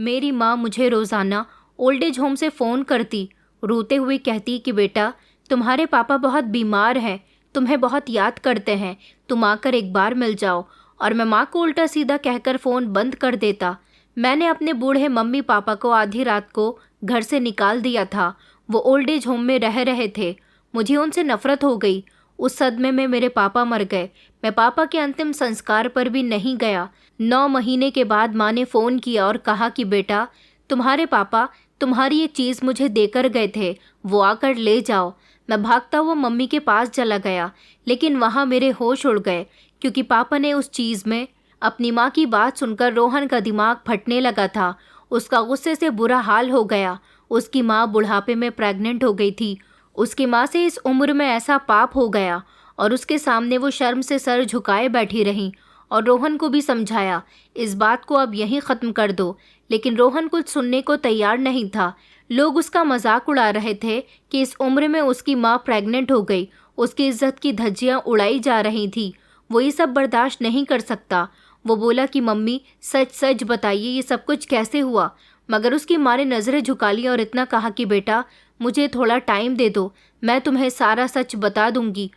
मेरी माँ मुझे रोज़ाना ओल्ड एज होम से फ़ोन करती, रोते हुए कहती कि बेटा तुम्हारे पापा बहुत बीमार हैं, तुम्हें बहुत याद करते हैं, तुम आकर एक बार मिल जाओ। और मैं माँ को उल्टा सीधा कहकर फ़ोन बंद कर देता। मैंने अपने बूढ़े मम्मी पापा को आधी रात को घर से निकाल दिया था। वो ओल्ड एज होम में रह रहे थे। मुझे उनसे नफ़रत हो गई। उस सदमे में मेरे पापा मर गए। मैं पापा के अंतिम संस्कार पर भी नहीं गया। 9 महीने के बाद माँ ने फ़ोन किया और कहा कि बेटा तुम्हारे पापा तुम्हारी एक चीज़ मुझे देकर गए थे, वो आकर ले जाओ। मैं भागता हुआ मम्मी के पास चला गया, लेकिन वहाँ मेरे होश उड़ गए, क्योंकि पापा ने उस चीज़ में अपनी माँ की बात सुनकर रोहन का दिमाग फटने लगा था। उसका गुस्से से बुरा हाल हो गया। उसकी माँ बुढ़ापे में प्रेग्नेंट हो गई थी। उसकी माँ से इस उम्र में ऐसा पाप हो गया और उसके सामने वो शर्म से सर झुकाए बैठी रहीं। और रोहन को भी समझाया इस बात को अब यहीं ख़त्म कर दो, लेकिन रोहन कुछ सुनने को तैयार नहीं था। लोग उसका मजाक उड़ा रहे थे कि इस उम्र में उसकी माँ प्रेग्नेंट हो गई। उसकी इज्जत की धज्जियाँ उड़ाई जा रही थी। वो ये सब बर्दाश्त नहीं कर सकता। वो बोला कि मम्मी सच सच बताइए ये सब कुछ कैसे हुआ। मगर उसकी माँ ने नज़रें झुका ली और इतना कहा कि बेटा मुझे थोड़ा टाइम दे दो, मैं तुम्हें सारा सच बता दूंगी।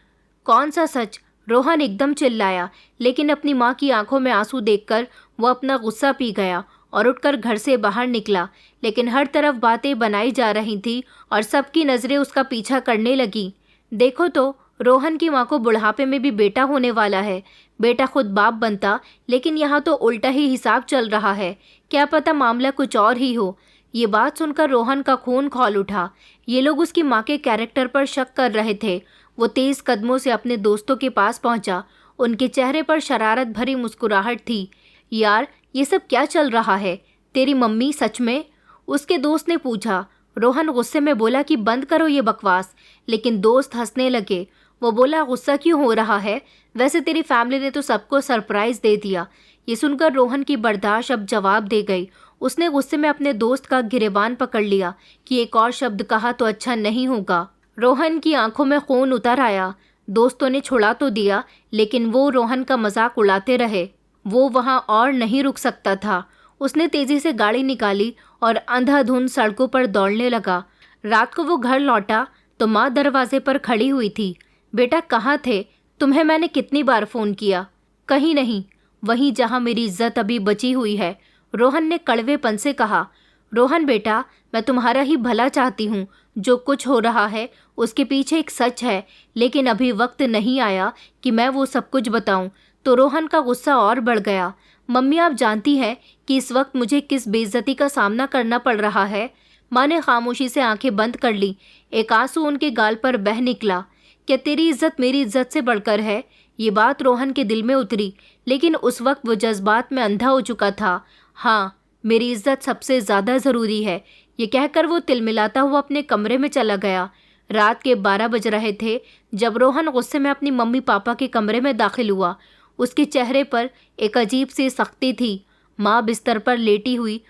कौन सा सच? रोहन एकदम चिल्लाया, लेकिन अपनी माँ की आंखों में आंसू देखकर वो अपना गुस्सा पी गया और उठकर घर से बाहर निकला। लेकिन हर तरफ बातें बनाई जा रही थी और सबकी नज़रें उसका पीछा करने लगी। देखो तो रोहन की माँ को बुढ़ापे में भी बेटा होने वाला है। बेटा खुद बाप बनता, लेकिन यहाँ तो उल्टा ही हिसाब चल रहा है। क्या पता मामला कुछ और ही हो। ये बात सुनकर रोहन का खून खौल उठा। ये लोग उसकी माँ के कैरेक्टर पर शक कर रहे थे। वो तेज़ कदमों से अपने दोस्तों के पास पहुंचा। उनके चेहरे पर शरारत भरी मुस्कुराहट थी। यार ये सब क्या चल रहा है? तेरी मम्मी सच में? उसके दोस्त ने पूछा। रोहन गुस्से में बोला कि बंद करो ये बकवास, लेकिन दोस्त हंसने लगे। वो बोला गुस्सा क्यों हो रहा है? वैसे तेरी फैमिली ने तो सबको सरप्राइज दे दिया। ये सुनकर रोहन की बर्दाश्त अब जवाब दे गई। उसने गुस्से में अपने दोस्त का गिरेबान पकड़ लिया कि एक और शब्द कहा तो अच्छा नहीं होगा। रोहन की आंखों में खून उतर आया। दोस्तों ने छुड़ा तो दिया, लेकिन वो रोहन का मजाक उड़ाते रहे। वो वहाँ और नहीं रुक सकता था। उसने तेजी से गाड़ी निकाली और अंधाधुंध सड़कों पर दौड़ने लगा। रात को वो घर लौटा तो माँ दरवाजे पर खड़ी हुई थी। बेटा कहाँ थे? तुम्हें मैंने कितनी बार फ़ोन किया। कहीं नहीं, वहीं जहाँ मेरी इज्जत अभी बची हुई है, रोहन ने कड़वेपन से कहा। रोहन बेटा मैं तुम्हारा ही भला चाहती हूँ। जो कुछ हो रहा है उसके पीछे एक सच है, लेकिन अभी वक्त नहीं आया कि मैं वो सब कुछ बताऊँ। तो रोहन का गुस्सा और बढ़ गया। मम्मी आप जानती हैं कि इस वक्त मुझे किस बेइज्जती का सामना करना पड़ रहा है? माँ ने खामोशी से आंखें बंद कर ली। एक आंसू उनके गाल पर बह निकला। क्या तेरी इज्जत मेरी इज्जत से बढ़कर है? ये बात रोहन के दिल में उतरी, लेकिन उस वक्त वो जज्बात में अंधा हो चुका था। हाँ, मेरी इज्जत सबसे ज़्यादा ज़रूरी है। ये कहकर वो तिलमिलाता हुआ अपने कमरे में चला गया। रात के 12 बज रहे थे जब रोहन गुस्से में अपनी मम्मी पापा के कमरे में दाखिल हुआ। उसके चेहरे पर एक अजीब सी सख्ती थी। माँ बिस्तर पर लेटी हुई,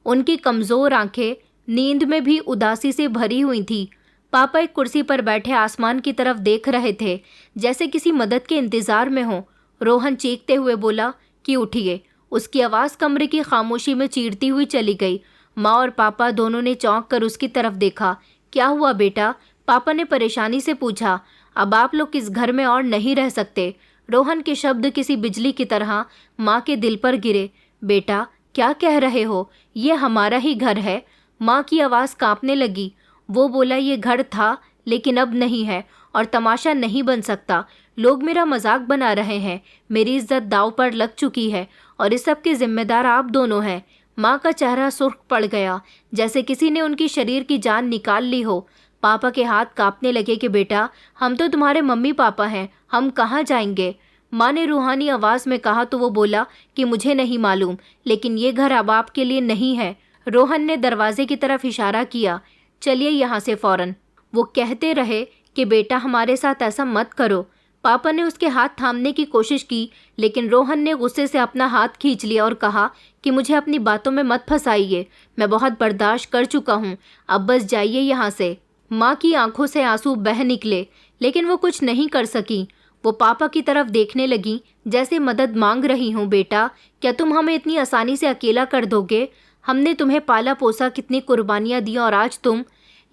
उनकी कमज़ोर आंखें नींद में भी उदासी से भरी हुई थी। पापा एक कुर्सी पर बैठे आसमान की तरफ देख रहे थे, जैसे किसी मदद के इंतज़ार में हो। रोहन चीखते हुए बोला कि उठिए। उसकी आवाज़ कमरे की खामोशी में चीरती हुई चली गई। माँ और पापा दोनों ने चौंक कर उसकी तरफ देखा। क्या हुआ बेटा? पापा ने परेशानी से पूछा। अब आप लोग इस घर में और नहीं रह सकते। रोहन के शब्द किसी बिजली की तरह माँ के दिल पर गिरे। बेटा क्या कह रहे हो? ये हमारा ही घर है। माँ की आवाज़ कांपने लगी। वो बोला ये घर था, लेकिन अब नहीं है और तमाशा नहीं बन सकता। लोग मेरा मजाक बना रहे हैं। मेरी इज्जत दांव पर लग चुकी है और इस सब के जिम्मेदार आप दोनों हैं। माँ का चेहरा सुर्ख पड़ गया, जैसे किसी ने उनकी शरीर की जान निकाल ली हो। पापा के हाथ कांपने लगे कि बेटा हम तो तुम्हारे मम्मी पापा हैं, हम कहाँ जाएंगे? माँ ने रूहानी आवाज़ में कहा तो वो बोला कि मुझे नहीं मालूम, लेकिन ये घर अब आपके लिए नहीं है। रोहन ने दरवाजे की तरफ इशारा किया। चलिए यहाँ से फ़ौरन। वो कहते रहे कि बेटा हमारे साथ ऐसा मत करो। पापा ने उसके हाथ थामने की कोशिश की, लेकिन रोहन ने गुस्से से अपना हाथ खींच लिया और कहा कि मुझे अपनी बातों में मत फंसाइए। मैं बहुत बर्दाश्त कर चुका हूँ, अब बस जाइए यहाँ से। माँ की आंखों से आंसू बह निकले, लेकिन वो कुछ नहीं कर सकी। वो पापा की तरफ देखने लगी जैसे मदद मांग रही हूँ। बेटा क्या तुम हमें इतनी आसानी से अकेला कर दोगे? हमने तुम्हें पाला पोसा, कितनी कुर्बानियाँ दी, और आज तुम।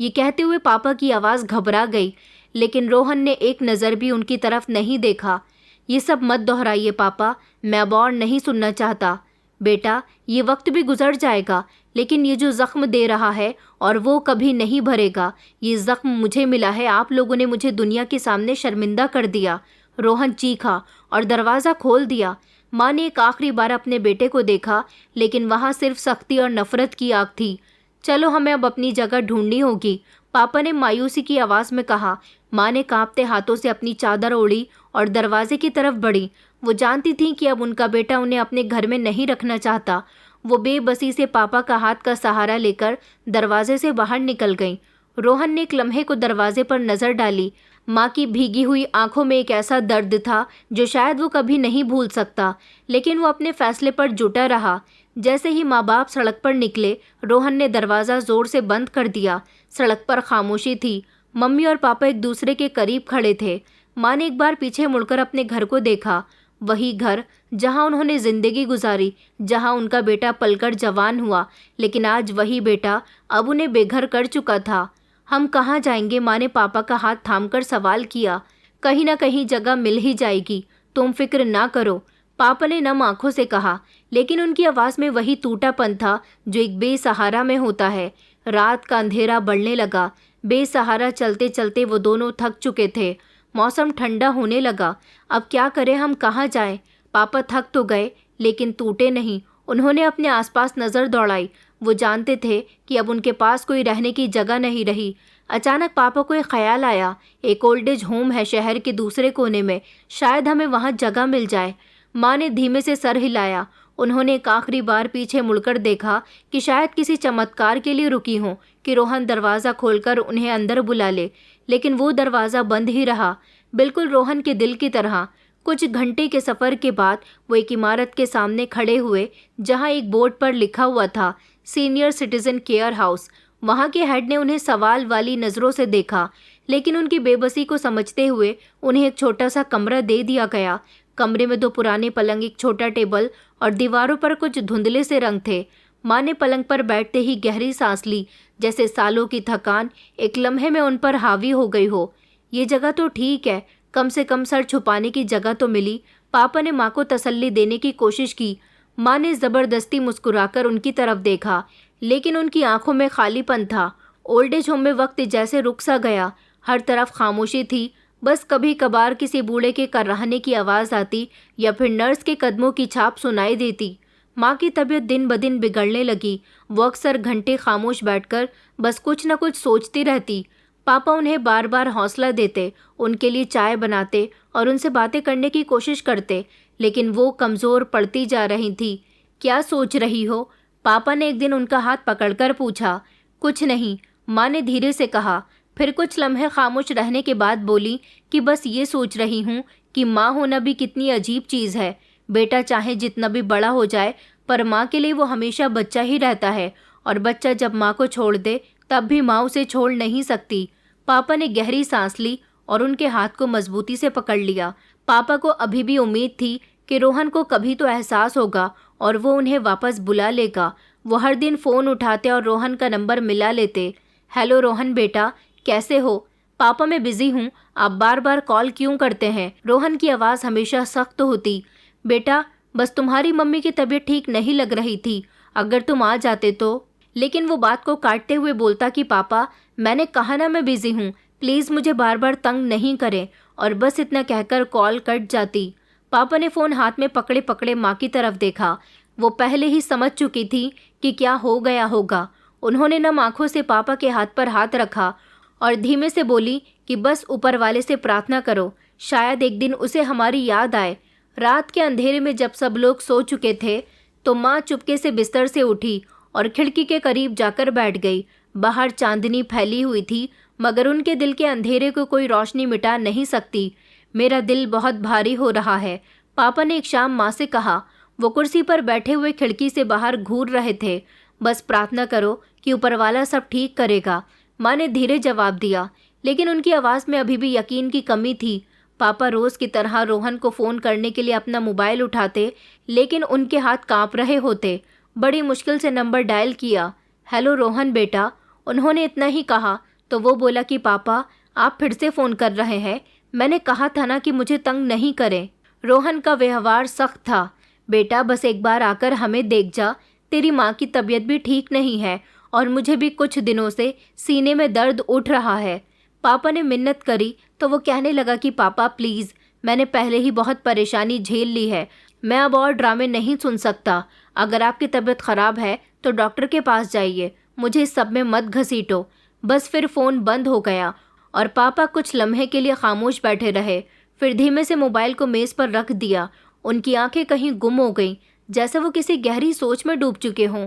ये कहते हुए पापा की आवाज़ घबरा गई, लेकिन रोहन ने एक नज़र भी उनकी तरफ नहीं देखा। ये सब मत दोहराइए पापा, मैं अब और नहीं सुनना चाहता। बेटा, ये वक्त भी गुजर जाएगा, लेकिन ये जो ज़ख्म दे रहा है और वो कभी नहीं भरेगा। ये ज़ख्म मुझे मिला है, आप लोगों ने मुझे दुनिया के सामने शर्मिंदा कर दिया। रोहन चीखा और दरवाज़ा खोल दिया। माँ ने एक आखिरी बार अपने बेटे को देखा, लेकिन वहाँ सिर्फ सख्ती और नफ़रत की आग थी। चलो, हमें अब अपनी जगह ढूंढनी होगी, पापा ने मायूसी की आवाज़ में कहा। माँ ने कांपते हाथों से अपनी चादर ओढ़ी और दरवाजे की तरफ बढ़ी। वो जानती थी कि अब उनका बेटा उन्हें अपने घर में नहीं रखना चाहता। वो बेबसी से पापा का हाथ का सहारा लेकर दरवाजे से बाहर निकल गईं। रोहन ने एक लम्हे को दरवाजे पर नज़र डाली। माँ की भीगी हुई आंखों में एक ऐसा दर्द था जो शायद वो कभी नहीं भूल सकता, लेकिन वो अपने फैसले पर जुटा रहा। जैसे ही माँ बाप सड़क पर निकले, रोहन ने दरवाज़ा ज़ोर से बंद कर दिया। सड़क पर खामोशी थी। मम्मी और पापा एक दूसरे के करीब खड़े थे। माँ ने एक बार पीछे मुड़कर अपने घर को देखा, वही घर जहाँ उन्होंने ज़िंदगी गुजारी, जहाँ उनका बेटा पलकर जवान हुआ, लेकिन आज वही बेटा अब उन्हें बेघर कर चुका था। हम कहाँ जाएंगे? माँ ने पापा का हाथ थामकर सवाल किया। कहीं ना कहीं जगह मिल ही जाएगी, तुम फिक्र ना करो, पापा ने नम आंखों से कहा, लेकिन उनकी आवाज़ में वही टूटापन था जो एक बेसहारा में होता है। रात का अंधेरा बढ़ने लगा। बेसहारा चलते चलते वो दोनों थक चुके थे। मौसम ठंडा होने लगा। अब क्या करें, हम कहाँ जाएं? पापा थक तो गए, लेकिन टूटे नहीं। उन्होंने अपने आसपास नज़र दौड़ाई। वो जानते थे कि अब उनके पास कोई रहने की जगह नहीं रही। अचानक पापा को एक ख्याल आया, एक ओल्ड एज होम है शहर के दूसरे कोने में, शायद हमें वहाँ जगह मिल जाए। माँ ने धीमे से सर हिलाया। उन्होंने एक आखिरी बार पीछे मुड़कर देखा कि शायद किसी चमत्कार के लिए रुकी हों कि रोहन दरवाज़ा खोलकर उन्हें अंदर बुला ले, लेकिन वो दरवाज़ा बंद ही रहा, बिल्कुल रोहन के दिल की तरह। कुछ घंटे के सफ़र के बाद वो एक इमारत के सामने खड़े हुए, जहाँ एक बोर्ड पर लिखा हुआ था सीनियर सिटीज़न केयर हाउस। वहाँ के हेड ने उन्हें सवाल वाली नज़रों से देखा, लेकिन उनकी बेबसी को समझते हुए उन्हें एक छोटा सा कमरा दे दिया गया। कमरे में 2 पुराने पलंग, एक छोटा टेबल और दीवारों पर कुछ धुंधले से रंग थे। माँ ने पलंग पर बैठते ही गहरी सांस ली, जैसे सालों की थकान एक लम्हे में उन पर हावी हो गई हो। ये जगह तो ठीक है, कम से कम सर छुपाने की जगह तो मिली, पापा ने माँ को तसल्ली देने की कोशिश की। माँ ने ज़बरदस्ती मुस्कुराकर उनकी तरफ देखा, लेकिन उनकी आंखों में खालीपन था। ओल्ड एज होम में वक्त जैसे रुक सा गया। हर तरफ खामोशी थी। बस कभी कभार किसी बूढ़े के कराहने की आवाज़ आती या फिर नर्स के कदमों की छाप सुनाई देती। माँ की तबीयत दिन ब दिन बिगड़ने लगी। वो अक्सर घंटे खामोश बैठकर बस कुछ न कुछ सोचती रहती। पापा उन्हें बार बार हौसला देते, उनके लिए चाय बनाते और उनसे बातें करने की कोशिश करते, लेकिन वो कमज़ोर पड़ती जा रही थी। क्या सोच रही हो? पापा ने एक दिन उनका हाथ पकड़कर पूछा। कुछ नहीं, माँ ने धीरे से कहा। फिर कुछ लम्हे खामोश रहने के बाद बोली कि बस ये सोच रही हूँ कि माँ होना भी कितनी अजीब चीज़ है। बेटा चाहे जितना भी बड़ा हो जाए, पर माँ के लिए वो हमेशा बच्चा ही रहता है, और बच्चा जब माँ को छोड़ दे तब भी माँ उसे छोड़ नहीं सकती। पापा ने गहरी सांस ली और उनके हाथ को मजबूती से पकड़ लिया। पापा को अभी भी उम्मीद थी कि रोहन को कभी तो एहसास होगा और वो उन्हें वापस बुला लेगा। वो हर दिन फ़ोन उठाते और रोहन का नंबर मिला लेते। हेलो रोहन बेटा, कैसे हो? पापा मैं बिज़ी हूँ, आप बार बार कॉल क्यों करते हैं? रोहन की आवाज़ हमेशा सख्त होती। बेटा, बस तुम्हारी मम्मी की तबीयत ठीक नहीं लग रही थी, अगर तुम आ जाते तो। लेकिन वो बात को काटते हुए बोलता कि पापा मैंने कहा ना मैं बिज़ी हूँ, प्लीज़ मुझे बार बार तंग नहीं करें, और बस इतना कहकर कॉल कट जाती। पापा ने फ़ोन हाथ में पकड़े पकड़े माँ की तरफ देखा। वो पहले ही समझ चुकी थी कि क्या हो गया होगा। उन्होंने नम आँखों से पापा के हाथ पर हाथ रखा और धीमे से बोली कि बस ऊपर वाले से प्रार्थना करो, शायद एक दिन उसे हमारी याद आए। रात के अंधेरे में जब सब लोग सो चुके थे, तो माँ चुपके से बिस्तर से उठी और खिड़की के करीब जाकर बैठ गई। बाहर चांदनी फैली हुई थी, मगर उनके दिल के अंधेरे को कोई रोशनी मिटा नहीं सकती। मेरा दिल बहुत भारी हो रहा है, पापा ने एक शाम माँ से कहा। वो कुर्सी पर बैठे हुए खिड़की से बाहर घूर रहे थे। बस प्रार्थना करो कि ऊपर वाला सब ठीक करेगा, माँ ने धीरे जवाब दिया, लेकिन उनकी आवाज़ में अभी भी यकीन की कमी थी। पापा रोज़ की तरह रोहन को फ़ोन करने के लिए अपना मोबाइल उठाते, लेकिन उनके हाथ कांप रहे होते। बड़ी मुश्किल से नंबर डायल किया। हेलो रोहन बेटा, उन्होंने इतना ही कहा तो वो बोला कि पापा आप फिर से फ़ोन कर रहे हैं, मैंने कहा था ना कि मुझे तंग नहीं करें। रोहन का व्यवहार सख्त था। बेटा बस एक बार आकर हमें देख जा, तेरी माँ की तबीयत भी ठीक नहीं है और मुझे भी कुछ दिनों से सीने में दर्द उठ रहा है। पापा ने मिन्नत करी तो वो कहने लगा कि पापा प्लीज़, मैंने पहले ही बहुत परेशानी झेल ली है, मैं अब और ड्रामे नहीं सुन सकता। अगर आपकी तबीयत ख़राब है तो डॉक्टर के पास जाइए, मुझे इस सब में मत घसीटो। बस फिर फ़ोन बंद हो गया और पापा कुछ लम्हे के लिए खामोश बैठे रहे। फिर धीमे से मोबाइल को मेज़ पर रख दिया। उनकी आंखें कहीं गुम हो गईं, जैसे वो किसी गहरी सोच में डूब चुके हों।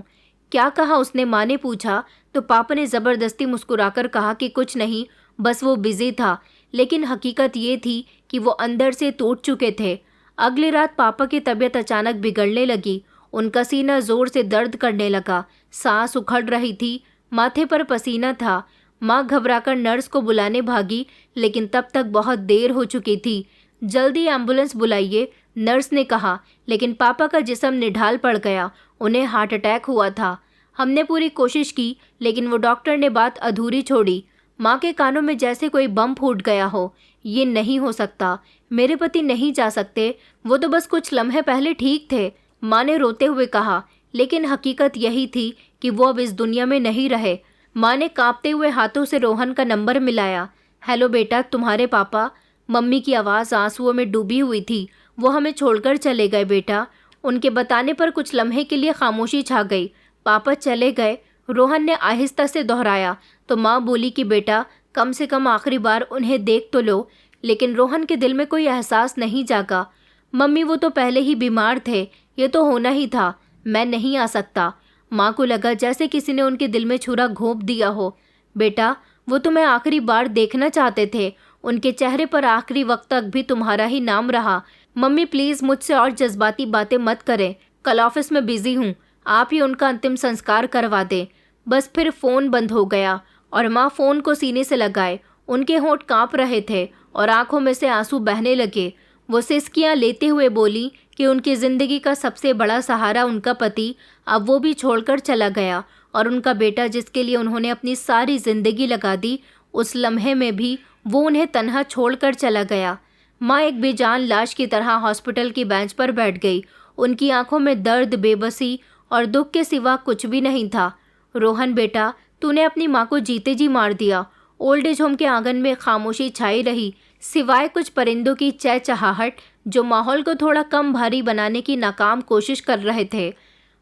क्या कहा उसने, माँ ने पूछा तो पापा ने ज़बरदस्ती मुस्कुराकर कहा कि कुछ नहीं, बस वो बिज़ी था। लेकिन हकीकत ये थी कि वो अंदर से टूट चुके थे। अगली रात पापा की तबीयत अचानक बिगड़ने लगी। उनका सीना ज़ोर से दर्द करने लगा, सांस उखड़ रही थी, माथे पर पसीना था। माँ घबराकर नर्स को बुलाने भागी, लेकिन तब तक बहुत देर हो चुकी थी। जल्दी एम्बुलेंस बुलाइए, नर्स ने कहा, लेकिन पापा का जिस्म निढाल पड़ गया। उन्हें हार्ट अटैक हुआ था। हमने पूरी कोशिश की, लेकिन वो डॉक्टर ने बात अधूरी छोड़ी। माँ के कानों में जैसे कोई बम फूट गया हो। ये नहीं हो सकता, मेरे पति नहीं जा सकते, वो तो बस कुछ लम्हे पहले ठीक थे, माँ ने रोते हुए कहा। लेकिन हकीकत यही थी कि वो अब इस दुनिया में नहीं रहे। माँ ने कांपते हुए हाथों से रोहन का नंबर मिलाया। हेलो बेटा, तुम्हारे पापा। मम्मी की आवाज़ आंसुओं में डूबी हुई थी। वो हमें छोड़कर चले गए बेटा। उनके बताने पर कुछ लम्हे के लिए खामोशी छा गई। पापा चले गए, रोहन ने आहिस्ता से दोहराया तो माँ बोली कि बेटा कम से कम आखिरी बार उन्हें देख तो लो। लेकिन रोहन के दिल में कोई एहसास नहीं जागा। मम्मी वो तो पहले ही बीमार थे, ये तो होना ही था, मैं नहीं आ सकता। माँ को लगा जैसे किसी ने उनके दिल में छुरा घोंप दिया हो। बेटा वो तुम्हें आखिरी बार देखना चाहते थे, उनके चेहरे पर आखिरी वक्त तक भी तुम्हारा ही नाम रहा। मम्मी प्लीज़ मुझसे और जज्बाती बातें मत करें, कल ऑफिस में बिजी हूँ, आप ही उनका अंतिम संस्कार करवा दें। बस फिर फ़ोन बंद हो गया और माँ फ़ोन को सीने से लगाए। उनके होंठ कांप रहे थे और आंखों में से आंसू बहने लगे। वो सिसकियाँ लेते हुए बोली कि उनकी ज़िंदगी का सबसे बड़ा सहारा उनका पति अब वो भी छोड़कर चला गया और उनका बेटा जिसके लिए उन्होंने अपनी सारी ज़िंदगी लगा दी, उस लम्हे में भी वो उन्हें तन्हा छोड़कर चला गया। माँ एक बेजान लाश की तरह हॉस्पिटल की बेंच पर बैठ गई। उनकी आंखों में दर्द, बेबसी और दुख के सिवा कुछ भी नहीं था। रोहन बेटा, तूने अपनी माँ को जीते जी मार दिया। ओल्ड एज होम के आंगन में खामोशी छाई रही, सिवाय कुछ परिंदों की चहचहाहट जो माहौल को थोड़ा कम भारी बनाने की नाकाम कोशिश कर रहे थे।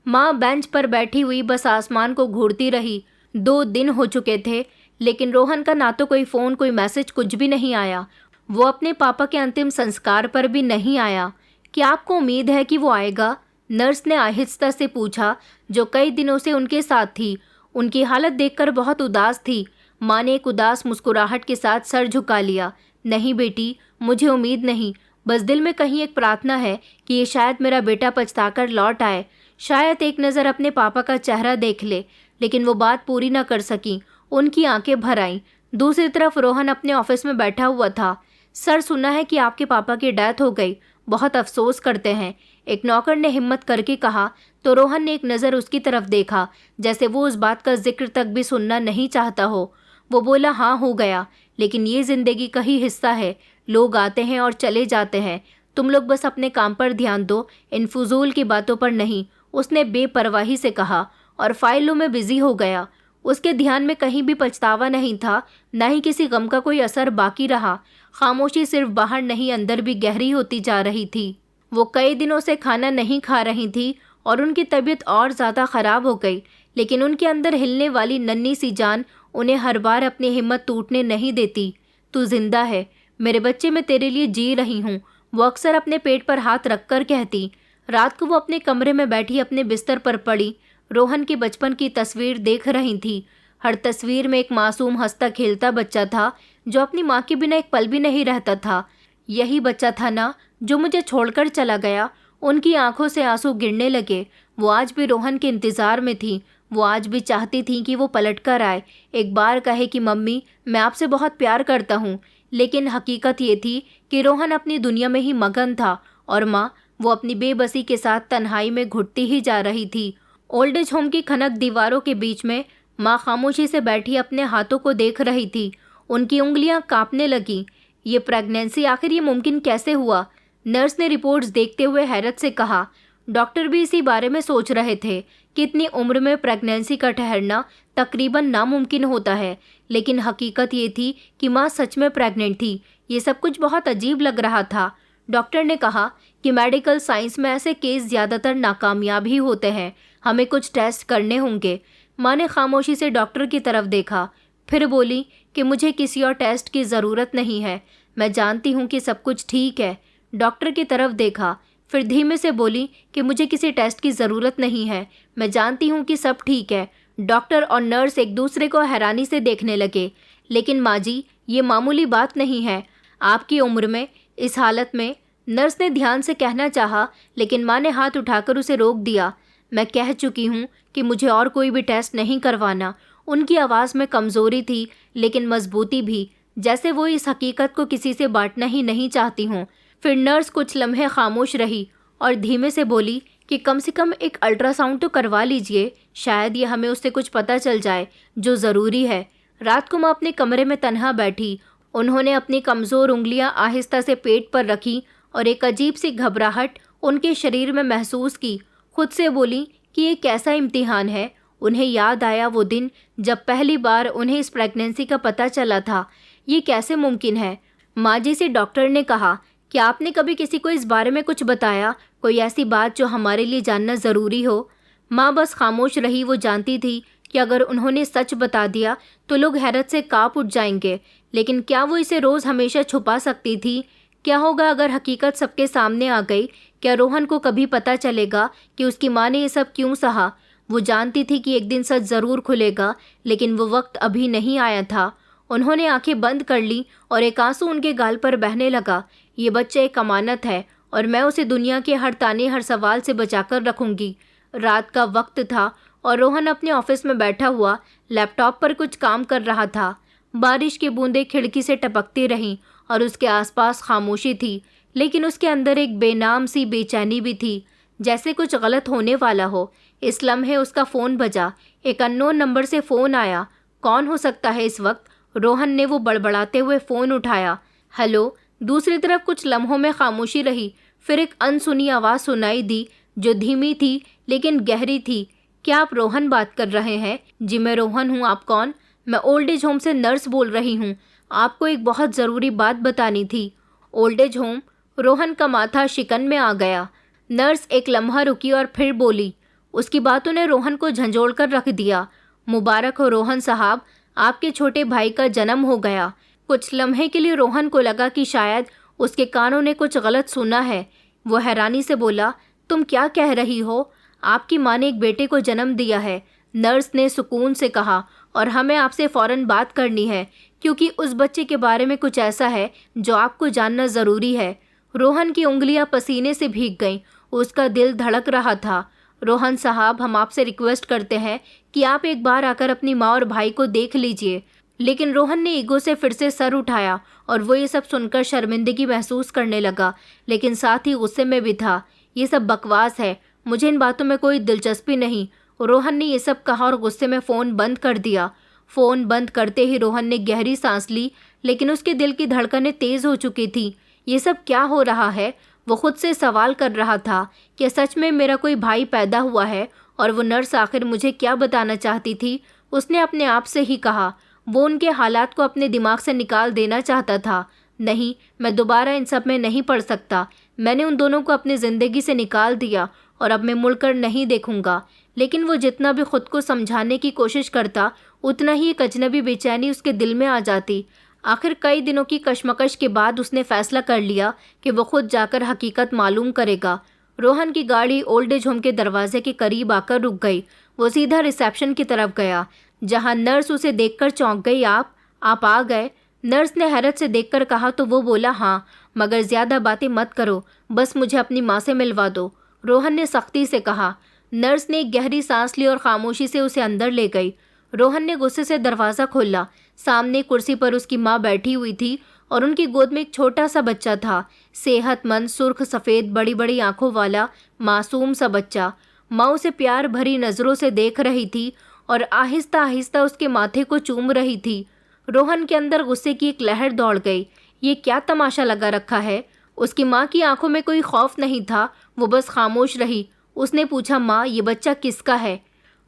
माँ बेंच पर बैठी हुई बस आसमान को घूरती रही। 2 दिन हो चुके थे, लेकिन रोहन का ना तो कोई फ़ोन, कोई मैसेज, कुछ भी नहीं आया। वो अपने पापा के अंतिम संस्कार पर भी नहीं आया। क्या आपको उम्मीद है कि वो आएगा? नर्स ने आहिस्ता से पूछा, जो कई दिनों से उनके साथ थी। उनकी हालत देखकर बहुत उदास थी। माँ ने एक उदास मुस्कुराहट के साथ सर झुका लिया। नहीं बेटी, मुझे उम्मीद नहीं, बस दिल में कहीं एक प्रार्थना है कि ये शायद मेरा बेटा पछताकर लौट आए, शायद एक नज़र अपने पापा का चेहरा देख ले। लेकिन वो बात पूरी न कर सकी। उनकी आंखें भर आईं। दूसरी तरफ रोहन अपने ऑफिस में बैठा हुआ था। सर, सुना है कि आपके पापा की डेथ हो गई, बहुत अफसोस करते हैं, एक नौकर ने हिम्मत करके कहा। तो रोहन ने एक नज़र उसकी तरफ देखा, जैसे वो उस बात का जिक्र तक भी सुनना नहीं चाहता हो। वो बोला, हाँ हो गया, लेकिन ये ज़िंदगी का ही हिस्सा है, लोग आते हैं और चले जाते हैं, तुम लोग बस अपने काम पर ध्यान दो, इन फजूल की बातों पर नहीं, उसने बेपरवाही से कहा और फाइलों में बिजी हो गया। उसके ध्यान में कहीं भी पछतावा नहीं था, न ही किसी गम का कोई असर बाकी रहा। खामोशी सिर्फ बाहर नहीं अंदर भी गहरी होती जा रही थी। वो कई दिनों से खाना नहीं खा रही थी और उनकी तबीयत और ज़्यादा ख़राब हो गई, लेकिन उनके अंदर हिलने वाली नन्ही सी जान उन्हें हर बार अपनी हिम्मत टूटने नहीं देती। तू जिंदा है मेरे बच्चे, मैं तेरे लिए जी रही हूँ, वो अक्सर अपने पेट पर हाथ रखकर कहती। रात को वो अपने कमरे में बैठी अपने बिस्तर पर पड़ी, रोहन की बचपन की तस्वीर देख रही थी। हर तस्वीर में एक मासूम हंसता खेलता बच्चा था जो अपनी माँ के बिना एक पल भी नहीं रहता था। यही बच्चा था ना जो मुझे छोड़कर चला गया। उनकी आंखों से आंसू गिरने लगे। वो आज भी रोहन के इंतज़ार में थी। वो आज भी चाहती थी कि वो पलट कर आए, एक बार कहे कि मम्मी मैं आपसे बहुत प्यार करता हूँ। लेकिन हकीकत ये थी कि रोहन अपनी दुनिया में ही मगन था और माँ, वो अपनी बेबसी के साथ तन्हाई में घुटती ही जा रही थी। ओल्ड एज होम की खनक दीवारों के बीच में माँ खामोशी से बैठी अपने हाथों को देख रही थी। उनकी उंगलियां कांपने लगी। ये प्रेगनेंसी, आखिर ये मुमकिन कैसे हुआ? नर्स ने रिपोर्ट्स देखते हुए हैरत से कहा। डॉक्टर भी इसी बारे में सोच रहे थे कि इतनी उम्र में प्रेगनेंसी का ठहरना तकरीबन नामुमकिन होता है, लेकिन हकीकत ये थी कि माँ सच में प्रेग्नेंट थी। ये सब कुछ बहुत अजीब लग रहा था। डॉक्टर ने कहा कि मेडिकल साइंस में ऐसे केस ज़्यादातर नाकामयाब ही होते हैं, हमें कुछ टेस्ट करने होंगे। माँ ने खामोशी से डॉक्टर की तरफ देखा, फिर बोली कि मुझे किसी और टेस्ट की ज़रूरत नहीं है, मैं जानती हूँ कि सब कुछ ठीक है। डॉक्टर की तरफ देखा, फिर धीमे से बोली कि मुझे किसी टेस्ट की ज़रूरत नहीं है, मैं जानती हूँ कि सब ठीक है। डॉक्टर और नर्स एक दूसरे को हैरानी से देखने लगे। लेकिन माँ जी, ये मामूली बात नहीं है, आपकी उम्र में इस हालत में। नर्स ने ध्यान से कहना चाहा, लेकिन माँ ने हाथ उठाकर उसे रोक दिया। मैं कह चुकी हूँ कि मुझे और कोई भी टेस्ट नहीं करवाना। उनकी आवाज़ में कमज़ोरी थी, लेकिन मजबूती भी, जैसे वो इस हकीकत को किसी से बांटना ही नहीं चाहती हूँ। फिर नर्स कुछ लम्हे खामोश रही और धीमे से बोली कि कम से कम एक अल्ट्रासाउंड तो करवा लीजिए, शायद ये हमें उससे कुछ पता चल जाए जो ज़रूरी है। रात को माँ अपने कमरे में तन्हा बैठी। उन्होंने अपनी कमज़ोर उंगलियां आहिस्ता से पेट पर रखी और एक अजीब सी घबराहट उनके शरीर में महसूस की। खुद से बोली कि ये कैसा इम्तिहान है। उन्हें याद आया वो दिन जब पहली बार उन्हें इस प्रेगनेंसी का पता चला था। ये कैसे मुमकिन है? माँ जी से डॉक्टर ने कहा, क्या आपने कभी किसी को इस बारे में कुछ बताया, कोई ऐसी बात जो हमारे लिए जानना ज़रूरी हो? माँ बस खामोश रही। वो जानती थी कि अगर उन्होंने सच बता दिया तो लोग हैरत से कांप उठ जाएंगे, लेकिन क्या वो इसे रोज़ हमेशा छुपा सकती थी? क्या होगा अगर हकीकत सबके सामने आ गई? क्या रोहन को कभी पता चलेगा कि उसकी माँ ने ये सब क्यों सहा? वो जानती थी कि एक दिन सच ज़रूर खुलेगा, लेकिन वो वक्त अभी नहीं आया था। उन्होंने आंखें बंद कर ली और एक आंसू उनके गाल पर बहने लगा। ये बच्चा एक अमानत है और मैं उसे दुनिया के हर ताने हर सवाल से बचाकर रखूंगी। रात का वक्त था और रोहन अपने ऑफिस में बैठा हुआ लैपटॉप पर कुछ काम कर रहा था। बारिश की बूंदें खिड़की से टपकती रहीं और उसके आसपास खामोशी थी, लेकिन उसके अंदर एक बेनाम सी बेचैनी भी थी, जैसे कुछ गलत होने वाला हो। इस लम्हे उसका फ़ोन बजा। एक अननोन नंबर से फ़ोन आया। कौन हो सकता है इस वक्त? रोहन ने वो बड़बड़ाते हुए फ़ोन उठाया। हेलो। दूसरी तरफ कुछ लम्हों में खामोशी रही, फिर एक अनसुनी आवाज़ सुनाई दी जो धीमी थी लेकिन गहरी थी। क्या आप रोहन बात कर रहे हैं? जी मैं रोहन हूँ। आप कौन? मैं ओल्ड एज होम से नर्स बोल रही हूँ, आपको एक बहुत ज़रूरी बात बतानी थी। Old age home? रोहन का माथा शिकन में आ गया। नर्स एक लम्हा रुकी और फिर बोली। उसकी बातों ने रोहन को झंझोड़ कर रख दिया। मुबारक हो रोहन साहब, आपके छोटे भाई का जन्म हो गया। कुछ लम्हे के लिए रोहन को लगा कि शायद उसके कानों ने कुछ गलत सुना है। वो हैरानी से बोला, तुम क्या कह रही हो? आपकी माँ ने एक बेटे को जन्म दिया है, नर्स ने सुकून से कहा, और हमें आपसे फ़ौरन बात करनी है क्योंकि उस बच्चे के बारे में कुछ ऐसा है जो आपको जानना ज़रूरी है। रोहन की उंगलियां पसीने से भीग गईं। उसका दिल धड़क रहा था। रोहन साहब, हम आपसे रिक्वेस्ट करते हैं कि आप एक बार आकर अपनी माँ और भाई को देख लीजिए। लेकिन रोहन ने ईगो से फिर से सर उठाया और वो ये सब सुनकर शर्मिंदगी महसूस करने लगा, लेकिन साथ ही गुस्से में भी था। ये सब बकवास है, मुझे इन बातों में कोई दिलचस्पी नहीं। रोहन ने ये सब कहा और गुस्से में फ़ोन बंद कर दिया। फ़ोन बंद करते ही रोहन ने गहरी सांस ली, लेकिन उसके दिल की धड़कनें तेज़ हो चुकी थी। ये सब क्या हो रहा है? वो खुद से सवाल कर रहा था, क्या सच में मेरा कोई भाई पैदा हुआ है? और वो नर्स आखिर मुझे क्या बताना चाहती थी? उसने अपने आप से ही कहा। वो उनके हालात को अपने दिमाग से निकाल देना चाहता था। नहीं, मैं दोबारा इन सब में नहीं पड़ सकता। मैंने उन दोनों को अपनी ज़िंदगी से निकाल दिया और अब मैं मुड़कर नहीं देखूंगा। लेकिन वो जितना भी खुद को समझाने की कोशिश करता, उतना ही एक अजनबी बेचैनी उसके दिल में आ जाती। आखिर कई दिनों की कशमकश के बाद उसने फैसला कर लिया कि वो खुद जाकर हकीकत मालूम करेगा। रोहन की गाड़ी ओल्ड एज होम के दरवाजे के करीब आकर रुक गई। वो सीधा रिसेप्शन की तरफ गया, जहां नर्स उसे देखकर चौंक गई। आप आ गए? नर्स ने हैरत से देखकर कहा तो वो बोला, हाँ, मगर ज़्यादा बातें मत करो, बस मुझे अपनी माँ से मिलवा दो, रोहन ने सख्ती से कहा। नर्स ने एक गहरी सांस ली और खामोशी से उसे अंदर ले गई। रोहन ने गुस्से से दरवाज़ा खोला। सामने कुर्सी पर उसकी माँ बैठी हुई थी और उनकी गोद में एक छोटा सा बच्चा था, सेहतमंद, सुर्ख सफ़ेद, बड़ी बड़ी आंखों वाला मासूम सा बच्चा। माँ उसे प्यार भरी नज़रों से देख रही थी और आहिस्ता आहिस्ता उसके माथे को चूम रही थी। रोहन के अंदर गुस्से की एक लहर दौड़ गई। ये क्या तमाशा लगा रखा है? उसकी माँ की आंखों में कोई खौफ नहीं था, वो बस खामोश रही। उसने पूछा, माँ ये बच्चा किसका है?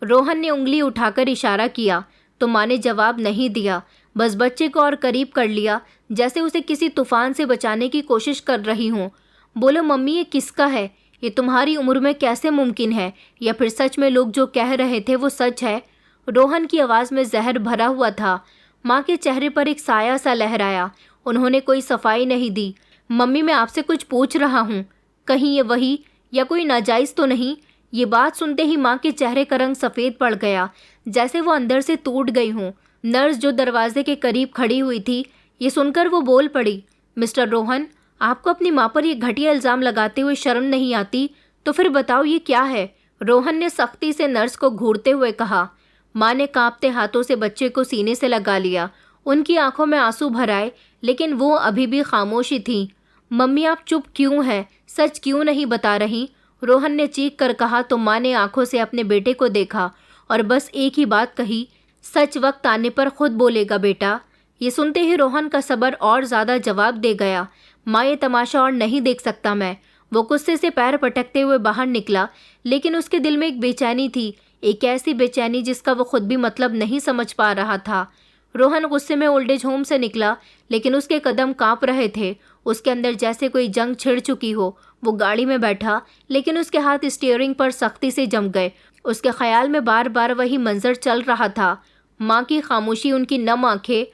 रोहन ने उंगली उठाकर इशारा किया तो माँ ने जवाब नहीं दिया, बस बच्चे को और करीब कर लिया, जैसे उसे किसी तूफान से बचाने की कोशिश कर रही हूँ। बोलो मम्मी ये किसका है? ये तुम्हारी उम्र में कैसे मुमकिन है? या फिर सच में लोग जो कह रहे थे वो सच है? रोहन की आवाज़ में जहर भरा हुआ था। माँ के चेहरे पर एक साया सा लहराया। उन्होंने कोई सफाई नहीं दी। मम्मी मैं आपसे कुछ पूछ रहा हूँ, कहीं ये वही या कोई नाजायज़ तो नहीं? ये बात सुनते ही माँ के चेहरे का रंग सफ़ेद पड़ गया, जैसे वो अंदर से टूट गई हूँ। नर्स जो दरवाजे के करीब खड़ी हुई थी, ये सुनकर वो बोल पड़ी, मिस्टर रोहन, आपको अपनी माँ पर यह घटिया इल्ज़ाम लगाते हुए शर्म नहीं आती? तो फिर बताओ ये क्या है? रोहन ने सख्ती से नर्स को घूरते हुए कहा। माँ ने कांपते हाथों से बच्चे को सीने से लगा लिया। उनकी आंखों में आंसू भर आए, लेकिन वो अभी भी खामोशी थी। मम्मी आप चुप क्यों हैं? सच क्यों नहीं बता रही? रोहन ने चीख कर कहा तो माँ ने आंखों से अपने बेटे को देखा और बस एक ही बात कही, सच वक्त आने पर खुद बोलेगा बेटा। ये सुनते ही रोहन का सब्र और ज़्यादा जवाब दे गया। माँ ये तमाशा और नहीं देख सकता मैं। वो गुस्से से पैर पटकते हुए बाहर निकला, लेकिन उसके दिल में एक बेचैनी थी, एक ऐसी बेचैनी जिसका वो खुद भी मतलब नहीं समझ पा रहा था। रोहन गुस्से में ओल्ड एज होम से निकला, लेकिन उसके कदम कांप रहे थे। उसके अंदर जैसे कोई जंग छिड़ चुकी हो। वो गाड़ी में बैठा, लेकिन उसके हाथ स्टीयरिंग पर सख्ती से जम गए। उसके ख्याल में बार बार वही मंजर चल रहा था, माँ की खामोशी, उनकी नम आंखें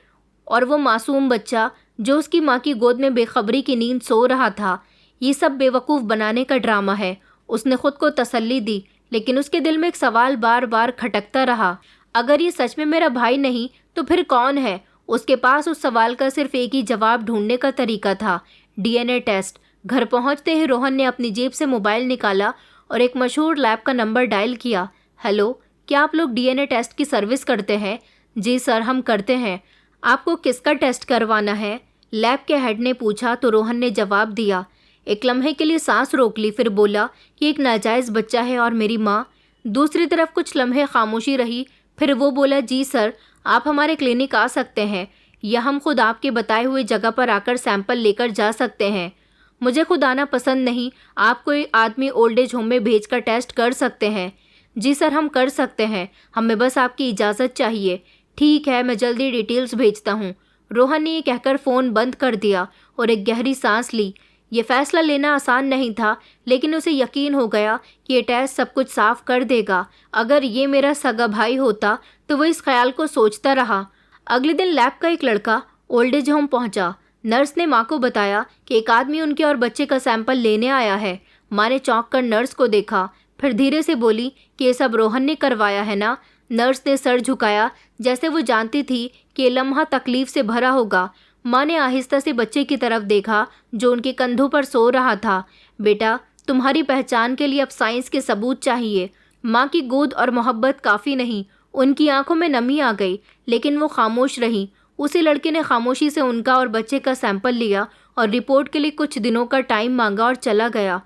और वो मासूम बच्चा जो उसकी माँ की गोद में बेखबरी की नींद सो रहा था। ये सब बेवकूफ़ बनाने का ड्रामा है। उसने खुद को तसल्ली दी, लेकिन उसके दिल में एक सवाल बार बार खटकता रहा, अगर ये सच में मेरा भाई नहीं तो फिर कौन है? उसके पास उस सवाल का सिर्फ एक ही जवाब ढूंढने का तरीका था, डीएनए टेस्ट। घर पहुंचते ही रोहन ने अपनी जेब से मोबाइल निकाला और एक मशहूर लैब का नंबर डायल किया। हेलो, क्या आप लोग डीएनए टेस्ट की सर्विस करते हैं? जी सर, हम करते हैं। आपको किसका टेस्ट करवाना है? लैब के हेड ने पूछा तो रोहन ने जवाब दिया। एक लम्हे के लिए सांस रोक ली, फिर बोला कि एक नाजायज़ बच्चा है और मेरी माँ। दूसरी तरफ कुछ लम्हे खामोशी रही, फिर वो बोला, जी सर, आप हमारे क्लिनिक आ सकते हैं या हम खुद आपके बताए हुए जगह पर आकर सैंपल लेकर जा सकते हैं। मुझे खुद आना पसंद नहीं, आप कोई आदमी ओल्ड एज होम में भेजकर टेस्ट कर सकते हैं। जी सर, हम कर सकते हैं, हमें बस आपकी इजाज़त चाहिए। ठीक है, मैं जल्दी डिटेल्स भेजता हूँ। रोहन ने ये कहकर फ़ोन बंद कर दिया और एक गहरी सांस ली। ये फैसला लेना आसान नहीं था, लेकिन उसे यकीन हो गया कि ये टेस्ट सब कुछ साफ कर देगा। अगर ये मेरा सगा भाई होता तो वो इस ख्याल को सोचता रहा। अगले दिन लैब का एक लड़का ओल्ड एज होम पहुंचा। नर्स ने माँ को बताया कि एक आदमी उनके और बच्चे का सैंपल लेने आया है। माँ ने चौंक कर नर्स को देखा, फिर धीरे से बोली कि ये सब रोहन ने करवाया है ना? नर्स ने सर झुकाया, जैसे वो जानती थी कि ये लम्हा तकलीफ से भरा होगा। माँ ने आहिस्ता से बच्चे की तरफ देखा जो उनके कंधों पर सो रहा था। बेटा, तुम्हारी पहचान के लिए अब साइंस के सबूत चाहिए। माँ की गोद और मोहब्बत काफ़ी नहीं। उनकी आंखों में नमी आ गई, लेकिन वो खामोश रही। उसी लड़के ने खामोशी से उनका और बच्चे का सैंपल लिया और रिपोर्ट के लिए कुछ दिनों का टाइम मांगा और चला गया।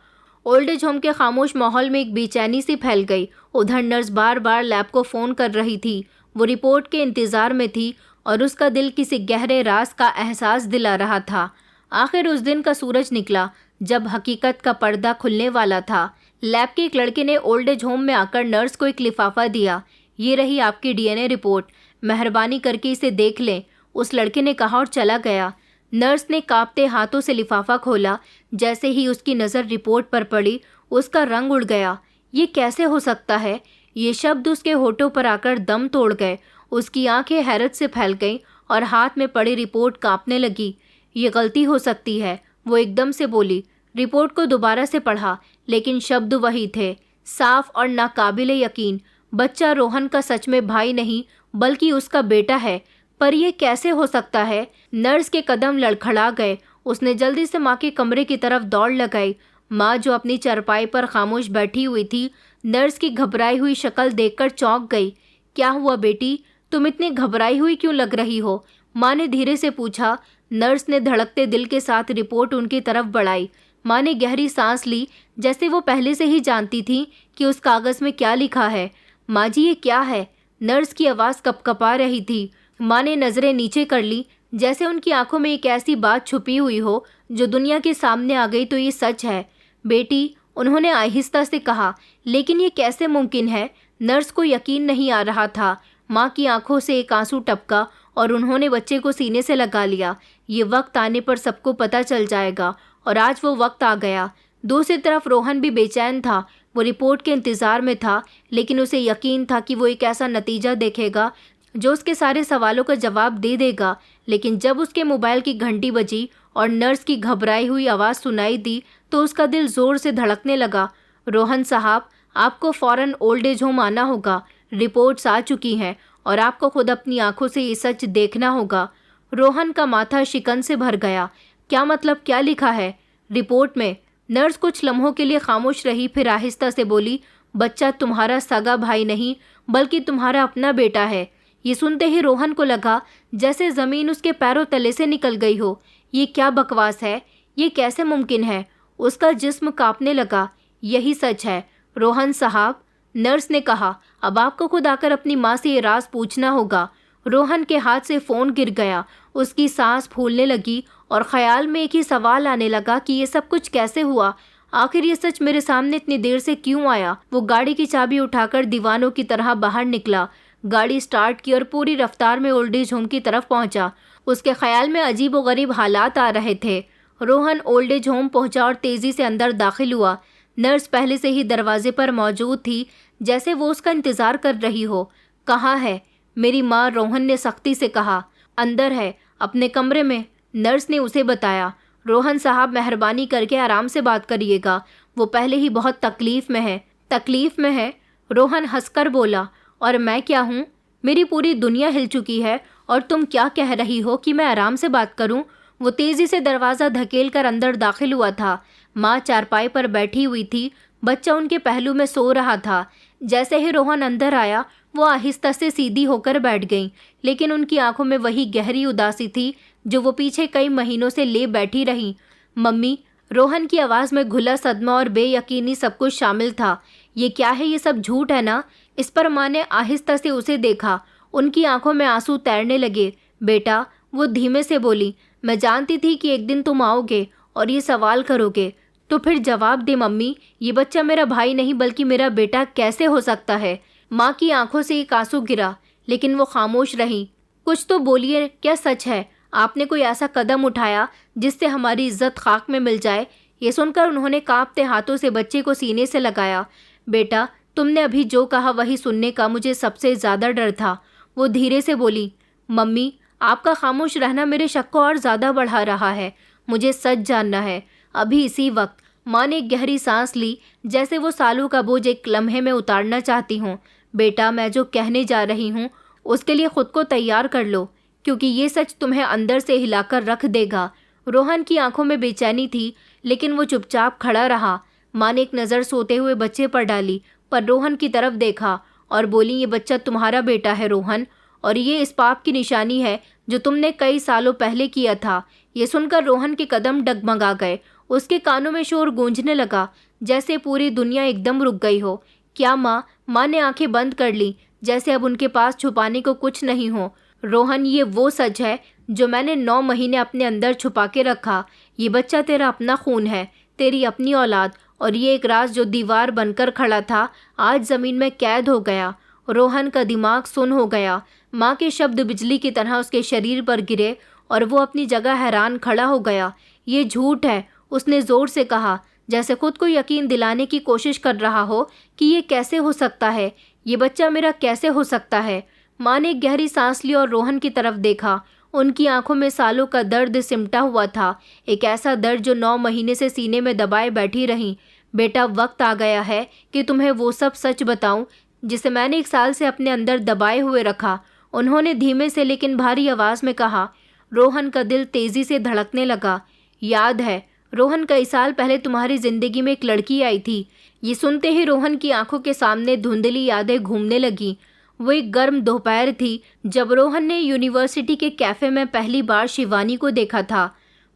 ओल्ड एज होम के खामोश माहौल में एक बेचैनी सी फैल गई। उधर नर्स बार बार लैब को फ़ोन कर रही थी। वो रिपोर्ट के इंतज़ार में थी और उसका दिल किसी गहरे राज का एहसास दिला रहा था। आखिर उस दिन का सूरज निकला जब हकीकत का पर्दा खुलने वाला था। लैब के एक लड़के ने ओल्ड एज होम में आकर नर्स को एक लिफाफा दिया। ये रही आपकी डीएनए रिपोर्ट, मेहरबानी करके इसे देख लें, उस लड़के ने कहा और चला गया। नर्स ने कांपते हाथों से लिफाफा खोला। जैसे ही उसकी नज़र रिपोर्ट पर पड़ी, उसका रंग उड़ गया। ये कैसे हो सकता है? ये शब्द उसके होठों पर आकर दम तोड़ गए। उसकी आंखें हैरत से फैल गईं और हाथ में पड़ी रिपोर्ट कांपने लगी। ये गलती हो सकती है, वो एकदम से बोली। रिपोर्ट को दोबारा से पढ़ा, लेकिन शब्द वही थे, साफ और नाकाबिले यकीन। बच्चा रोहन का सच में भाई नहीं, बल्कि उसका बेटा है। पर यह कैसे हो सकता है? नर्स के कदम लड़खड़ा गए। उसने जल्दी से माँ के कमरे की तरफ दौड़ लगाई। माँ जो अपनी चारपाई पर खामोश बैठी हुई थी, नर्स की घबराई हुई शक्ल देखकर चौंक गई। क्या हुआ बेटी, तुम इतनी घबराई हुई क्यों लग रही हो? माँ ने धीरे से पूछा। नर्स ने धड़कते दिल के साथ रिपोर्ट उनकी तरफ बढ़ाई। माँ ने गहरी सांस ली, जैसे वो पहले से ही जानती थी कि उस कागज़ में क्या लिखा है। माँ जी, ये क्या है? नर्स की आवाज़ कपकपा रही थी। माँ ने नज़रें नीचे कर ली, जैसे उनकी आंखों में एक ऐसी बात छुपी हुई हो जो दुनिया के सामने आ गई तो ये सच है। बेटी, उन्होंने आहिस्ता से कहा, लेकिन ये कैसे मुमकिन है? नर्स को यकीन नहीं आ रहा था। माँ की आंखों से एक आंसू टपका और उन्होंने बच्चे को सीने से लगा लिया। ये वक्त आने पर सबको पता चल जाएगा, और आज वो वक्त आ गया। दूसरी तरफ रोहन भी बेचैन था। वो रिपोर्ट के इंतज़ार में था, लेकिन उसे यकीन था कि वो एक ऐसा नतीजा देखेगा जो उसके सारे सवालों का जवाब दे देगा। लेकिन जब उसके मोबाइल की घंटी बजी और नर्स की घबराई हुई आवाज़ सुनाई दी तो उसका दिल ज़ोर से धड़कने लगा। रोहन साहब, आपको फ़ौरन ओल्ड एज होम आना होगा। रिपोर्ट्स आ चुकी हैं और आपको खुद अपनी आंखों से ये सच देखना होगा। रोहन का माथा शिकन से भर गया। क्या मतलब? क्या लिखा है रिपोर्ट में? नर्स कुछ लम्हों के लिए खामोश रही, फिर आहिस्ता से बोली, बच्चा तुम्हारा सगा भाई नहीं बल्कि तुम्हारा अपना बेटा है। ये सुनते ही रोहन को लगा जैसे ज़मीन उसके पैरों तले से निकल गई हो। ये क्या बकवास है? ये कैसे मुमकिन है? उसका जिस्म कांपने लगा। यही सच है रोहन साहब, नर्स ने कहा। अब आपको खुद आकर अपनी माँ से ये राज पूछना होगा। रोहन के हाथ से फ़ोन गिर गया। उसकी सांस फूलने लगी और ख़याल में एक ही सवाल आने लगा कि ये सब कुछ कैसे हुआ? आखिर ये सच मेरे सामने इतनी देर से क्यों आया? वो गाड़ी की चाबी उठाकर दीवानों की तरह बाहर निकला। गाड़ी स्टार्ट की और पूरी रफ्तार में ओल्ड एज होम की तरफ पहुंचा। उसके ख्याल में अजीब व गरीब हालात आ रहे थे। रोहन ओल्ड एज होम पहुंचा और तेज़ी से अंदर दाखिल हुआ। नर्स पहले से ही दरवाजे पर मौजूद थी, जैसे वो उसका इंतज़ार कर रही हो। कहाँ है मेरी माँ? रोहन ने सख्ती से कहा। अंदर है, अपने कमरे में, नर्स ने उसे बताया। रोहन साहब, मेहरबानी करके आराम से बात करिएगा, वो पहले ही बहुत तकलीफ़ में है। तकलीफ़ में है? रोहन हंसकर बोला। और मैं क्या हूँ? मेरी पूरी दुनिया हिल चुकी है और तुम क्या कह रही हो कि मैं आराम से बात करूँ? वो तेज़ी से दरवाज़ा धकेल कर अंदर दाखिल हुआ था। माँ चारपाई पर बैठी हुई थी, बच्चा उनके पहलू में सो रहा था। जैसे ही रोहन अंदर आया, वो आहिस्ता से सीधी होकर बैठ गई, लेकिन उनकी आंखों में वही गहरी उदासी थी जो वो पीछे कई महीनों से ले बैठी रही। मम्मी, रोहन की आवाज़ में घुला सदमा और बेयकीनी सब कुछ शामिल था। ये क्या है? ये सब झूठ है ना? इस पर माँ ने आहिस्ता से उसे देखा। उनकी आंखों में आंसू तैरने लगे। बेटा, वो धीमे से बोली, मैं जानती थी कि एक दिन तुम आओगे और ये सवाल करोगे। तो फिर जवाब दे मम्मी, ये बच्चा मेरा भाई नहीं बल्कि मेरा बेटा कैसे हो सकता है? माँ की आंखों से एक आंसू गिरा, लेकिन वो खामोश रहीं। कुछ तो बोलिए, क्या सच है? आपने कोई ऐसा कदम उठाया जिससे हमारी इज्जत खाक में मिल जाए? ये सुनकर उन्होंने कांपते हाथों से बच्चे को सीने से लगाया। बेटा, तुमने अभी जो कहा वही सुनने का मुझे सबसे ज़्यादा डर था। वो धीरे से बोली। मम्मी, आपका खामोश रहना मेरे शक को और ज़्यादा बढ़ा रहा है। मुझे सच जानना है, अभी इसी वक्त। माँ ने एक गहरी सांस ली, जैसे वो सालों का बोझ एक लम्हे में उतारना चाहती हूँ। बेटा, मैं जो कहने जा रही हूँ उसके लिए खुद को तैयार कर लो, क्योंकि ये सच तुम्हें अंदर से हिलाकर रख देगा। रोहन की आंखों में बेचैनी थी, लेकिन वो चुपचाप खड़ा रहा। माँ ने एक नज़र सोते हुए बच्चे पर डाली, पर रोहन की तरफ देखा और बोली, ये बच्चा तुम्हारा बेटा है रोहन, और ये इस पाप की निशानी है जो तुमने कई सालों पहले किया था। ये सुनकर रोहन के कदम डगमगा गए। उसके कानों में शोर गूंजने लगा, जैसे पूरी दुनिया एकदम रुक गई हो। क्या माँ? माँ ने आंखें बंद कर ली, जैसे अब उनके पास छुपाने को कुछ नहीं हो। रोहन, ये वो सच है जो मैंने 9 महीने अपने अंदर छुपा के रखा। ये बच्चा तेरा अपना खून है, तेरी अपनी औलाद, और ये एक राज जो दीवार बनकर खड़ा था आज ज़मीन में कैद हो गया। रोहन का दिमाग सुन्न हो गया। माँ के शब्द बिजली की तरह उसके शरीर पर गिरे और वो अपनी जगह हैरान खड़ा हो गया। ये झूठ है, उसने ज़ोर से कहा, जैसे खुद को यकीन दिलाने की कोशिश कर रहा हो कि ये कैसे हो सकता है? ये बच्चा मेरा कैसे हो सकता है? माँ ने एक गहरी सांस ली और रोहन की तरफ देखा। उनकी आंखों में सालों का दर्द सिमटा हुआ था, एक ऐसा दर्द जो 9 महीने से सीने में दबाए बैठी रहीं। बेटा, वक्त आ गया है कि तुम्हें वो सब सच बताऊं जिसे मैंने 1 साल से अपने अंदर दबाए हुए रखा, उन्होंने धीमे से लेकिन भारी आवाज़ में कहा। रोहन का दिल तेज़ी से धड़कने लगा। याद है रोहन, कई साल पहले तुम्हारी ज़िंदगी में एक लड़की आई थी। ये सुनते ही रोहन की आंखों के सामने धुंधली यादें घूमने लगीं। वो एक गर्म दोपहर थी जब रोहन ने यूनिवर्सिटी के कैफ़े में पहली बार शिवानी को देखा था।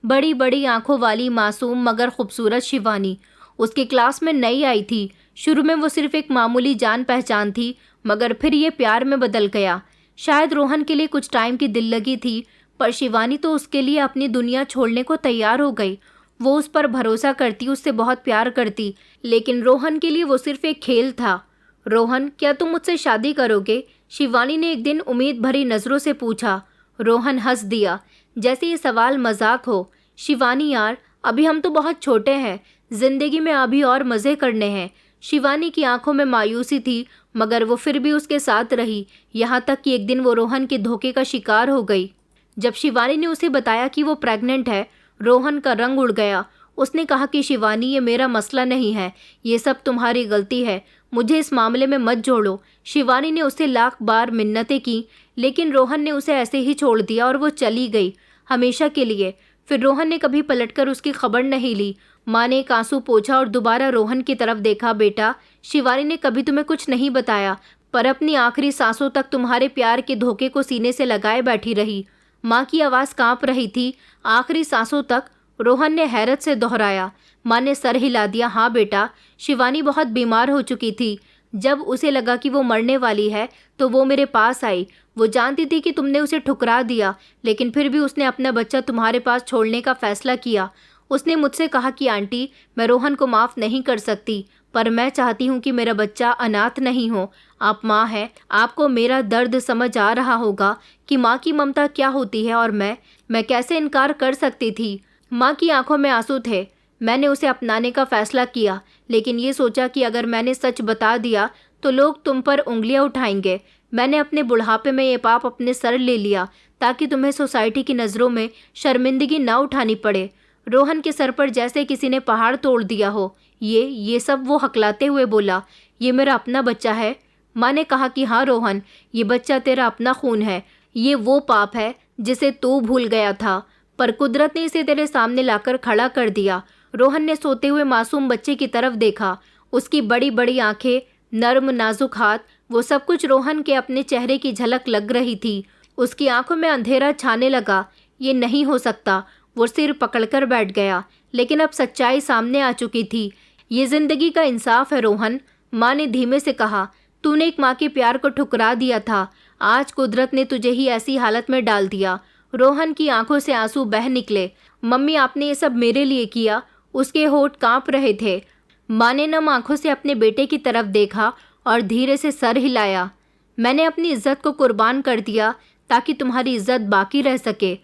बड़ी बड़ी आंखों वाली मासूम मगर खूबसूरत शिवानी उसकी क्लास में नई आई थी। शुरू में वो सिर्फ एक मामूली जान पहचान थी, मगर फिर ये प्यार में बदल गया। शायद रोहन के लिए कुछ टाइम की दिल लगी थी, पर शिवानी तो उसके लिए अपनी दुनिया छोड़ने को तैयार हो गई। वो उस पर भरोसा करती, उससे बहुत प्यार करती, लेकिन रोहन के लिए वो सिर्फ एक खेल था। रोहन, क्या तुम मुझसे शादी करोगे? शिवानी ने एक दिन उम्मीद भरी नज़रों से पूछा। रोहन हंस दिया, जैसे ये सवाल मजाक हो। शिवानी यार, अभी हम तो बहुत छोटे हैं, जिंदगी में अभी और मज़े करने हैं। शिवानी की आंखों में मायूसी थी, मगर वो फिर भी उसके साथ रही, यहाँ तक कि एक दिन वो रोहन के धोखे का शिकार हो गई। जब शिवानी ने उसे बताया कि वो प्रेग्नेंट है, रोहन का रंग उड़ गया। उसने कहा कि शिवानी, ये मेरा मसला नहीं है, ये सब तुम्हारी गलती है, मुझे इस मामले में मत जोड़ो। शिवानी ने उसे लाख बार मिन्नतें की, लेकिन रोहन ने उसे ऐसे ही छोड़ दिया और वो चली गई, हमेशा के लिए। फिर रोहन ने कभी पलटकर उसकी खबर नहीं ली। माँ ने एक आंसू पोंछा और दोबारा रोहन की तरफ देखा। बेटा, शिवानी ने कभी तुम्हें कुछ नहीं बताया, पर अपनी आखिरी सांसों तक तुम्हारे प्यार के धोखे को सीने से लगाए बैठी रही। माँ की आवाज़ कांप रही थी। आखिरी सांसों तक, रोहन ने हैरत से दोहराया। माँ ने सर हिला दिया। हाँ बेटा, शिवानी बहुत बीमार हो चुकी थी। जब उसे लगा कि वो मरने वाली है, तो वो मेरे पास आई। वो जानती थी कि तुमने उसे ठुकरा दिया, लेकिन फिर भी उसने अपना बच्चा तुम्हारे पास छोड़ने का फैसला किया। उसने मुझसे कहा कि आंटी, मैं रोहन को माफ़ नहीं कर सकती, पर मैं चाहती हूँ कि मेरा बच्चा अनाथ नहीं हो। आप माँ हैं, आपको मेरा दर्द समझ आ रहा होगा कि माँ की ममता क्या होती है, और मैं कैसे इनकार कर सकती थी। माँ की आंखों में आंसू थे। मैंने उसे अपनाने का फैसला किया, लेकिन ये सोचा कि अगर मैंने सच बता दिया तो लोग तुम पर उंगलियां उठाएंगे। मैंने अपने बुढ़ापे में ये पाप अपने सर ले लिया, ताकि तुम्हें सोसाइटी की नज़रों में शर्मिंदगी ना उठानी पड़े। रोहन के सर पर जैसे किसी ने पहाड़ तोड़ दिया हो। ये सब वो हकलाते हुए बोला। ये मेरा अपना बच्चा है। माँ ने कहा कि हाँ रोहन, ये बच्चा तेरा अपना खून है। ये वो पाप है जिसे तू भूल गया था, पर कुदरत ने इसे तेरे सामने लाकर खड़ा कर दिया। रोहन ने सोते हुए मासूम बच्चे की तरफ देखा। उसकी बड़ी बड़ी आंखें, नर्म नाजुक हाथ, वो सब कुछ रोहन के अपने चेहरे की झलक लग रही थी। उसकी आंखों में अंधेरा छाने लगा। ये नहीं हो सकता। वो सिर पकड़कर बैठ गया, लेकिन अब सच्चाई सामने आ चुकी थी। ये जिंदगी का इंसाफ है रोहन, माँ ने धीमे से कहा। तूने एक माँ के प्यार को ठुकरा दिया था, आज कुदरत ने तुझे ही ऐसी हालत में डाल दिया। रोहन की आंखों से आंसू बह निकले। मम्मी, आपने ये सब मेरे लिए किया। उसके होंठ कांप रहे थे। माँ ने नम आंखों से अपने बेटे की तरफ देखा और धीरे से सर हिलाया। मैंने अपनी इज्जत को कुर्बान कर दिया ताकि तुम्हारी इज्जत बाकी रह सके।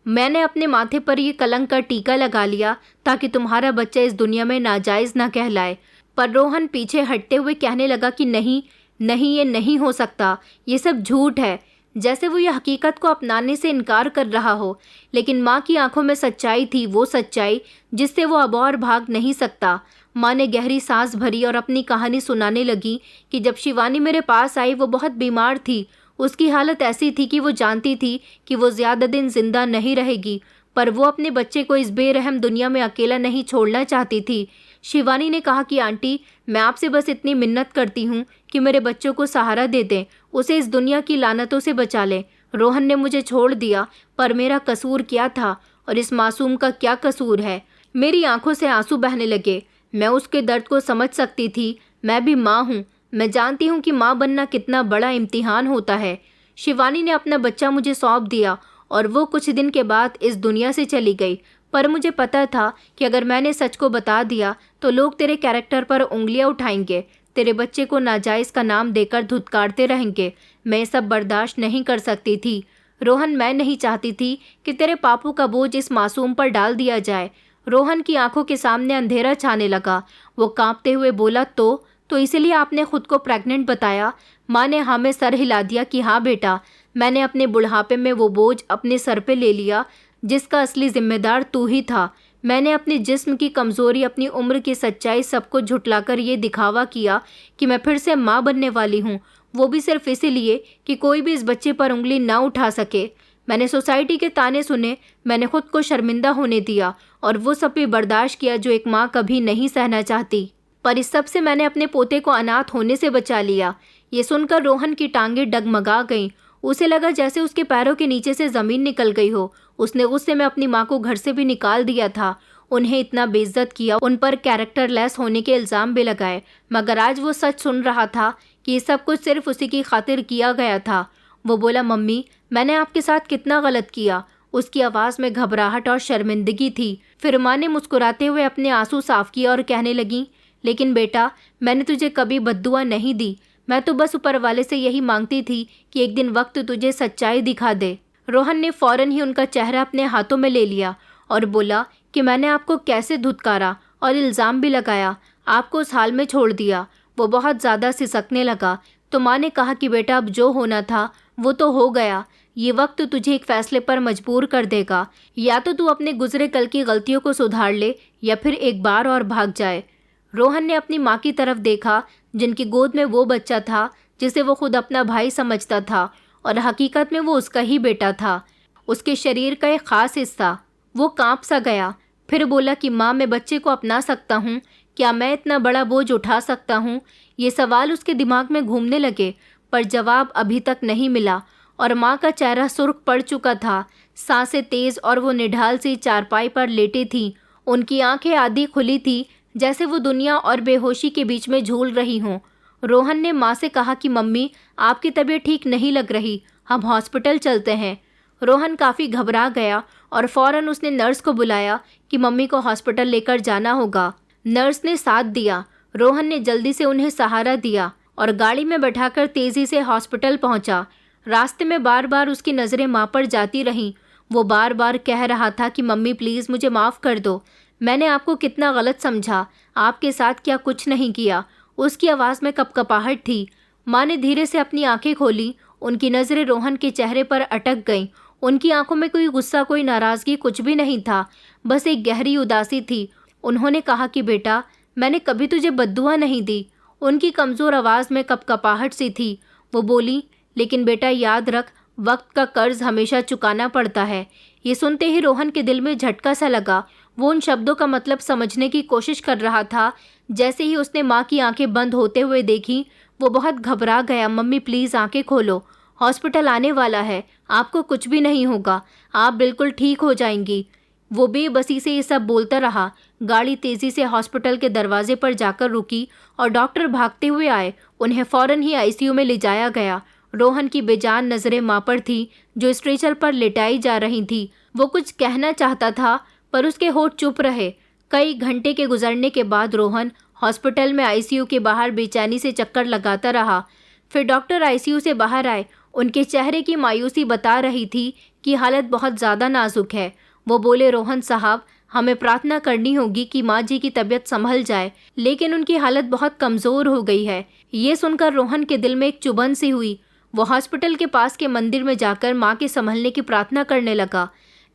मैंने अपने माथे पर ये कलंक का टीका लगा लिया ताकि तुम्हारा बच्चा इस दुनिया में नाजायज़ ना कहलाए। पर रोहन पीछे हटते हुए कहने लगा कि नहीं नहीं, ये नहीं हो सकता, ये सब झूठ है, जैसे वो ये हकीकत को अपनाने से इनकार कर रहा हो। लेकिन माँ की आंखों में सच्चाई थी, वो सच्चाई जिससे वो अब और भाग नहीं सकता। माँ ने गहरी सांस भरी और अपनी कहानी सुनाने लगी कि जब शिवानी मेरे पास आई, वो बहुत बीमार थी। उसकी हालत ऐसी थी कि वो जानती थी कि वो ज़्यादा दिन जिंदा नहीं रहेगी, पर वो अपने बच्चे को इस बेरहम दुनिया में अकेला नहीं छोड़ना चाहती थी। शिवानी ने कहा कि आंटी, मैं आपसे बस इतनी मिन्नत करती हूँ कि मेरे बच्चों को सहारा दे दें, उसे इस दुनिया की लानतों से बचा लें। रोहन ने मुझे छोड़ दिया, पर मेरा कसूर क्या था, और इस मासूम का क्या कसूर है? मेरी आंखों से आंसू बहने लगे। मैं उसके दर्द को समझ सकती थी। मैं भी माँ हूँ, मैं जानती हूँ कि माँ बनना कितना बड़ा इम्तिहान होता है। शिवानी ने अपना बच्चा मुझे सौंप दिया और वो कुछ दिन के बाद इस दुनिया से चली गई। पर मुझे पता था कि अगर मैंने सच को बता दिया तो लोग तेरे कैरेक्टर पर उंगलियां उठाएंगे, तेरे बच्चे को नाजायज़ का नाम देकर धुतकारते रहेंगे। मैं सब बर्दाश्त नहीं कर सकती थी। रोहन, मैं नहीं चाहती थी कि तेरे पापों का बोझ इस मासूम पर डाल दिया जाए। रोहन की आंखों के सामने अंधेरा छाने लगा। वो कांपते हुए बोला, तो इसलिए आपने खुद को प्रेग्नेंट बताया? माँ ने हाँ में सर हिला दिया कि हाँ बेटा, मैंने अपने बुढ़ापे में वो बोझ अपने सर पे ले लिया जिसका असली जिम्मेदार तू ही था। मैंने अपने जिस्म की कमज़ोरी, अपनी उम्र की सच्चाई सबको झुटलाकर ये दिखावा किया कि मैं फिर से माँ बनने वाली हूँ, वो भी सिर्फ इसीलिए कि कोई भी इस बच्चे पर उंगली ना उठा सके। मैंने सोसाइटी के ताने सुने, मैंने खुद को शर्मिंदा होने दिया और वो सब भी बर्दाश्त किया जो एक माँ कभी नहीं सहना चाहती। पर इस सब से मैंने अपने पोते को अनाथ होने से बचा लिया। ये सुनकर रोहन की टांगें डगमगा गईं। उसे लगा जैसे उसके पैरों के नीचे से ज़मीन निकल गई हो। उसने गुस्से में अपनी माँ को घर से भी निकाल दिया था, उन्हें इतना बेइज्जत किया, उन पर कैरेक्टरलेस होने के इल्ज़ाम भी लगाए। मगर आज वो सच सुन रहा था कि ये सब कुछ सिर्फ उसी की खातिर किया गया था। वो बोला, मम्मी मैंने आपके साथ कितना गलत किया। उसकी आवाज़ में घबराहट और शर्मिंदगी थी। फिर माँ ने मुस्कुराते हुए अपने आंसू साफ किए और कहने लगी, लेकिन बेटा मैंने तुझे कभी बद्दुआ नहीं दी। मैं तो बस ऊपर वाले से यही मांगती थी कि एक दिन वक्त तुझे सच्चाई दिखा दे। रोहन ने फौरन ही उनका चेहरा अपने हाथों में ले लिया और बोला कि मैंने आपको कैसे धुतकारा और इल्ज़ाम भी लगाया, आपको उस हाल में छोड़ दिया। वो बहुत ज़्यादा सिसकने लगा। तो माँ ने कहा कि बेटा अब जो होना था वो तो हो गया। ये वक्त तुझे एक फ़ैसले पर मजबूर कर देगा। या तो तू अपने गुजरे कल की गलतियों को सुधार ले या फिर एक बार और भाग जाए। रोहन ने अपनी माँ की तरफ देखा, जिनकी गोद में वो बच्चा था जिसे वो खुद अपना भाई समझता था और हकीकत में वो उसका ही बेटा था। उसके शरीर का एक ख़ास हिस्सा वो कांप सा गया। फिर बोला कि माँ मैं बच्चे को अपना सकता हूँ, क्या मैं इतना बड़ा बोझ उठा सकता हूँ? ये सवाल उसके दिमाग में घूमने लगे, पर जवाब अभी तक नहीं मिला और माँ का चेहरा सुर्ख पड़ चुका था। सांसें तेज़ और वो निढाल सी चारपाई पर लेटी थी। उनकी आंखें आधी खुली थी, जैसे वो दुनिया और बेहोशी के बीच में झूल रही हों। रोहन ने माँ से कहा कि मम्मी आपकी तबीयत ठीक नहीं लग रही, हम हॉस्पिटल चलते हैं। रोहन काफ़ी घबरा गया और फ़ौरन उसने नर्स को बुलाया कि मम्मी को हॉस्पिटल लेकर जाना होगा। नर्स ने साथ दिया। रोहन ने जल्दी से उन्हें सहारा दिया और गाड़ी में बैठाकर तेज़ी से हॉस्पिटल पहुंचा। रास्ते में बार बार उसकी नज़रें माँ पर जाती रहीं। वो बार बार कह रहा था कि मम्मी प्लीज़ मुझे माफ़ कर दो, मैंने आपको कितना गलत समझा, आपके साथ क्या कुछ नहीं किया। उसकी आवाज़ में कपकपाहट थी। माँ ने धीरे से अपनी आंखें खोली। उनकी नज़रें रोहन के चेहरे पर अटक गईं। उनकी आंखों में कोई गुस्सा, कोई नाराज़गी, कुछ भी नहीं था, बस एक गहरी उदासी थी। उन्होंने कहा कि बेटा मैंने कभी तुझे बद्दुआ नहीं दी। उनकी कमज़ोर आवाज़ में कपकपाहट सी थी। वो बोली, लेकिन बेटा याद रख, वक्त का कर्ज हमेशा चुकाना पड़ता है। ये सुनते ही रोहन के दिल में झटका सा लगा। वो उन शब्दों का मतलब समझने की कोशिश कर रहा था। जैसे ही उसने माँ की आंखें बंद होते हुए देखी, वो बहुत घबरा गया। मम्मी प्लीज़ आंखें खोलो, हॉस्पिटल आने वाला है, आपको कुछ भी नहीं होगा, आप बिल्कुल ठीक हो जाएंगी। वो बेबसी से ये सब बोलता रहा। गाड़ी तेज़ी से हॉस्पिटल के दरवाजे पर जाकर रुकी और डॉक्टर भागते हुए आए। उन्हें फ़ौरन ही आईसीयू में ले जाया गया। रोहन की बेजान नज़रें माँ पर थी, जो स्ट्रेचर पर लेटाई जा रही थी। वो कुछ कहना चाहता था, पर उसके होठ चुप रहे। कई घंटे के गुजरने के बाद रोहन हॉस्पिटल में आईसीयू के बाहर बेचैनी से चक्कर लगाता रहा। फिर डॉक्टर आईसीयू से बाहर आए। उनके चेहरे की मायूसी बता रही थी कि हालत बहुत ज़्यादा नाजुक है। वो बोले, रोहन साहब हमें प्रार्थना करनी होगी कि माँ जी की तबीयत संभल जाए, लेकिन उनकी हालत बहुत कमज़ोर हो गई है। ये सुनकर रोहन के दिल में एक चुभन सी हुई। वो हॉस्पिटल के पास के मंदिर में जाकर माँ के संभलने की प्रार्थना करने लगा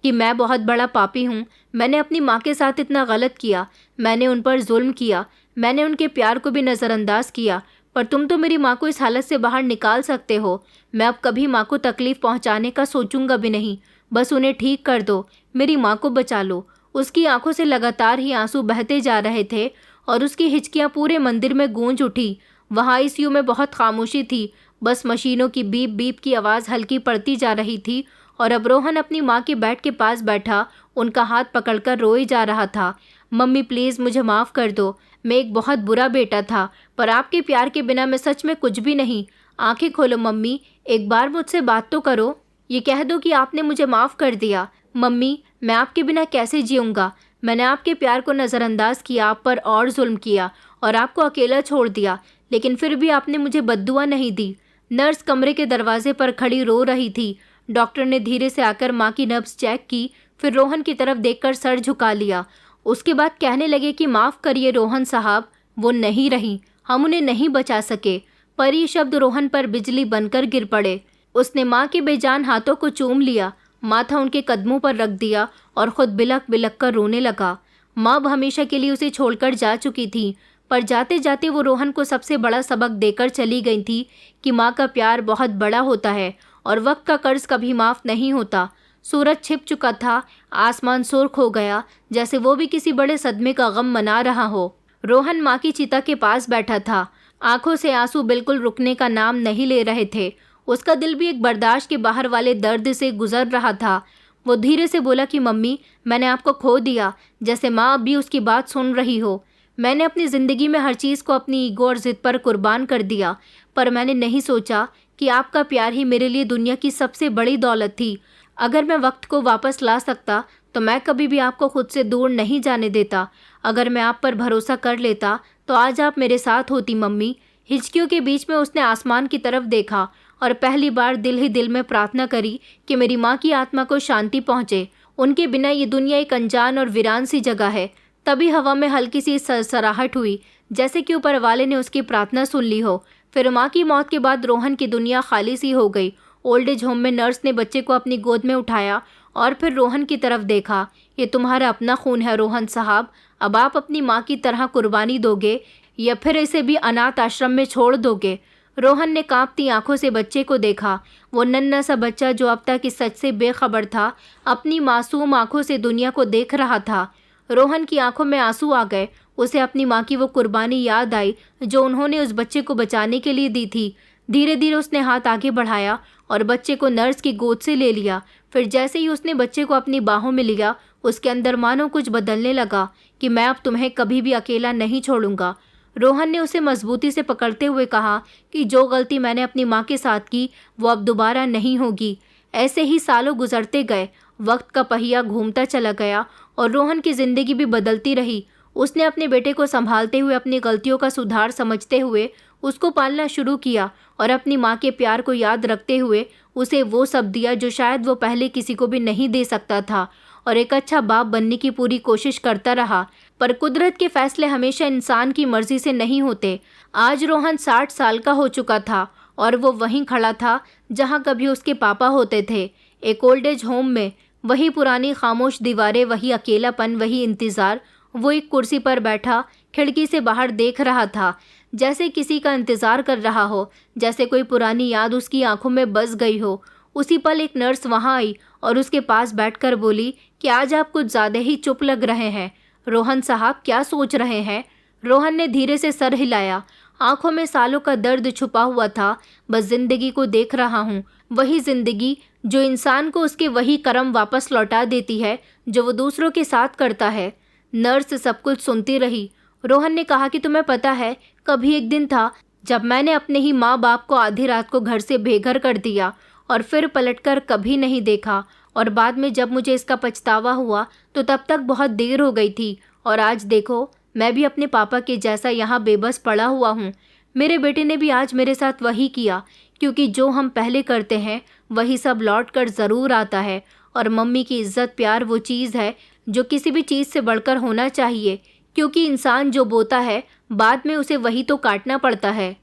कि मैं बहुत बड़ा पापी हूँ, मैंने अपनी माँ के साथ इतना गलत किया, मैंने उन पर जुल्म किया, मैंने उनके प्यार को भी नज़रअंदाज किया, पर तुम तो मेरी माँ को इस हालत से बाहर निकाल सकते हो। मैं अब कभी माँ को तकलीफ़ पहुँचाने का सोचूंगा भी नहीं, बस उन्हें ठीक कर दो, मेरी माँ को बचा लो। उसकी आंखों से लगातार ही आंसू बहते जा रहे थे और उसकी हिचकियाँ पूरे मंदिर में गूंज उठी। वहाँ आईसीयू में बहुत खामोशी थी, बस मशीनों की बीप बीप की आवाज़ हल्की पड़ती जा रही थी और अब रोहन अपनी माँ के बेड के पास बैठा उनका हाथ पकड़कर रोए जा रहा था। मम्मी प्लीज़ मुझे माफ़ कर दो, मैं एक बहुत बुरा बेटा था, पर आपके प्यार के बिना मैं सच में कुछ भी नहीं। आंखें खोलो मम्मी, एक बार मुझसे बात तो करो, ये कह दो कि आपने मुझे माफ़ कर दिया। मम्मी मैं आपके बिना कैसे जीऊँगा? मैंने आपके प्यार को नज़रअंदाज किया, आप पर और जुल्म किया और आपको अकेला छोड़ दिया, लेकिन फिर भी आपने मुझे बद्दुआ नहीं दी। नर्स कमरे के दरवाजे पर खड़ी रो रही थी। डॉक्टर ने धीरे से आकर माँ की नब्ज़ चेक की, फिर रोहन की तरफ देखकर सर झुका लिया। उसके बाद कहने लगे कि माफ़ करिए रोहन साहब, वो नहीं रही, हम उन्हें नहीं बचा सके। पर ये शब्द रोहन पर बिजली बनकर गिर पड़े। उसने माँ के बेजान हाथों को चूम लिया, माथा उनके कदमों पर रख दिया और ख़ुद बिलक बिलक कर रोने लगा। माँ अब हमेशा के लिए उसे छोड़कर जा चुकी थी, पर जाते जाते वो रोहन को सबसे बड़ा सबक देकर चली गई थी कि माँ का प्यार बहुत बड़ा होता है और वक्त का कर्ज कभी माफ़ नहीं होता। सूरज छिप चुका था, आसमान सुर्ख हो गया, जैसे वो भी किसी बड़े सदमे का गम मना रहा हो। रोहन माँ की चिता के पास बैठा था। आंखों से आंसू बिल्कुल रुकने का नाम नहीं ले रहे थे। उसका दिल भी एक बर्दाश्त के बाहर वाले दर्द से गुजर रहा था। वो धीरे से बोला कि मम्मी, मैंने आपको खो दिया, जैसे माँ अब भी उसकी बात सुन रही हो। मैंने अपनी ज़िंदगी में हर चीज़ को अपनी ईगो और ज़िद पर कुर्बान कर दिया, पर मैंने नहीं सोचा कि आपका प्यार ही मेरे लिए दुनिया की सबसे बड़ी दौलत थी। अगर मैं वक्त को वापस ला सकता तो मैं कभी भी आपको खुद से दूर नहीं जाने देता। अगर मैं आप पर भरोसा कर लेता तो आज आप मेरे साथ होती मम्मी। हिचकियों के बीच में उसने आसमान की तरफ देखा और पहली बार दिल ही दिल में प्रार्थना करी कि मेरी माँ की आत्मा को शांति पहुँचे। उनके बिना ये दुनिया एक अनजान और वीरान सी जगह है। तभी हवा में हल्की सी सरसराहट हुई, जैसे कि ऊपर वाले ने उसकी प्रार्थना सुन ली हो। फिर माँ की मौत के बाद रोहन की दुनिया खाली सी हो गई। ओल्ड एज होम में नर्स ने बच्चे को अपनी गोद में उठाया और फिर रोहन की तरफ देखा। ये तुम्हारा अपना खून है रोहन साहब, अब आप अपनी माँ की तरह कुर्बानी दोगे या फिर इसे भी अनाथ आश्रम में छोड़ दोगे? रोहन ने कांपती आंखों से बच्चे को देखा। वो नन्हा सा बच्चा जो अब तक इस सच से बेखबर था, अपनी मासूम आंखों से दुनिया को देख रहा था। रोहन की आंखों में आंसू आ गए। उसे अपनी माँ की वो कुर्बानी याद आई जो उन्होंने उस बच्चे को बचाने के लिए दी थी। धीरे धीरे उसने हाथ आगे बढ़ाया और बच्चे को नर्स की गोद से ले लिया। फिर जैसे ही उसने बच्चे को अपनी बाहों में लिया, उसके अंदर मानो कुछ बदलने लगा कि मैं अब तुम्हें कभी भी अकेला नहीं छोड़ूंगा। रोहन ने उसे मजबूती से पकड़ते हुए कहा कि जो गलती मैंने अपनी माँ के साथ की वो अब दोबारा नहीं होगी। ऐसे ही सालों गुजरते गए। वक्त का पहिया घूमता चला गया और रोहन की ज़िंदगी भी बदलती रही। उसने अपने बेटे को संभालते हुए अपनी गलतियों का सुधार समझते हुए उसको पालना शुरू किया और अपनी माँ के प्यार को याद रखते हुए उसे वो सब दिया जो शायद वो पहले किसी को भी नहीं दे सकता था, और एक अच्छा बाप बनने की पूरी कोशिश करता रहा। पर कुदरत के फैसले हमेशा इंसान की मर्जी से नहीं होते। आज रोहन 60 साल का हो चुका था और वो वहीं खड़ा था जहाँ कभी उसके पापा होते थे, एक ओल्ड एज होम में। वही पुरानी खामोश दीवारें, वही अकेलापन, वही इंतज़ार। वो एक कुर्सी पर बैठा खिड़की से बाहर देख रहा था, जैसे किसी का इंतज़ार कर रहा हो, जैसे कोई पुरानी याद उसकी आंखों में बस गई हो। उसी पल एक नर्स वहाँ आई और उसके पास बैठकर बोली कि आज आप कुछ ज़्यादा ही चुप लग रहे हैं। रोहन साहब, क्या सोच रहे हैं? रोहन ने धीरे से सर हिलाया। आंखों में सालों का दर्द छुपा हुआ था। बस जिंदगी को देख रहा हूँ, वही जिंदगी जो इंसान को उसके वही कर्म वापस लौटा देती है जो वो दूसरों के साथ करता है। नर्स सब कुछ सुनती रही। रोहन ने कहा कि तुम्हें पता है, कभी एक दिन था जब मैंने अपने ही माँ बाप को आधी रात को घर से बेघर कर दिया और फिर पलटकर कभी नहीं देखा, और बाद में जब मुझे इसका पछतावा हुआ तो तब तक बहुत देर हो गई थी। और आज देखो, मैं भी अपने पापा के जैसा यहाँ बेबस पड़ा हुआ हूँ। मेरे बेटे ने भी आज मेरे साथ वही किया, क्योंकि जो हम पहले करते हैं वही सब लौट कर ज़रूर आता है। और मम्मी की इज्जत प्यार वो चीज़ है जो किसी भी चीज़ से बढ़कर होना चाहिए, क्योंकि इंसान जो बोता है बाद में उसे वही तो काटना पड़ता है।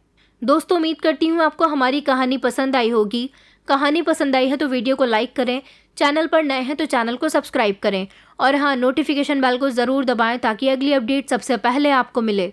दोस्तों, उम्मीद करती हूँ आपको हमारी कहानी पसंद आई होगी। कहानी पसंद आई है तो वीडियो को लाइक करें, चैनल पर नए हैं तो चैनल को सब्सक्राइब करें, और हाँ, नोटिफिकेशन बेल को ज़रूर दबाएं ताकि अगली अपडेट सबसे पहले आपको मिले।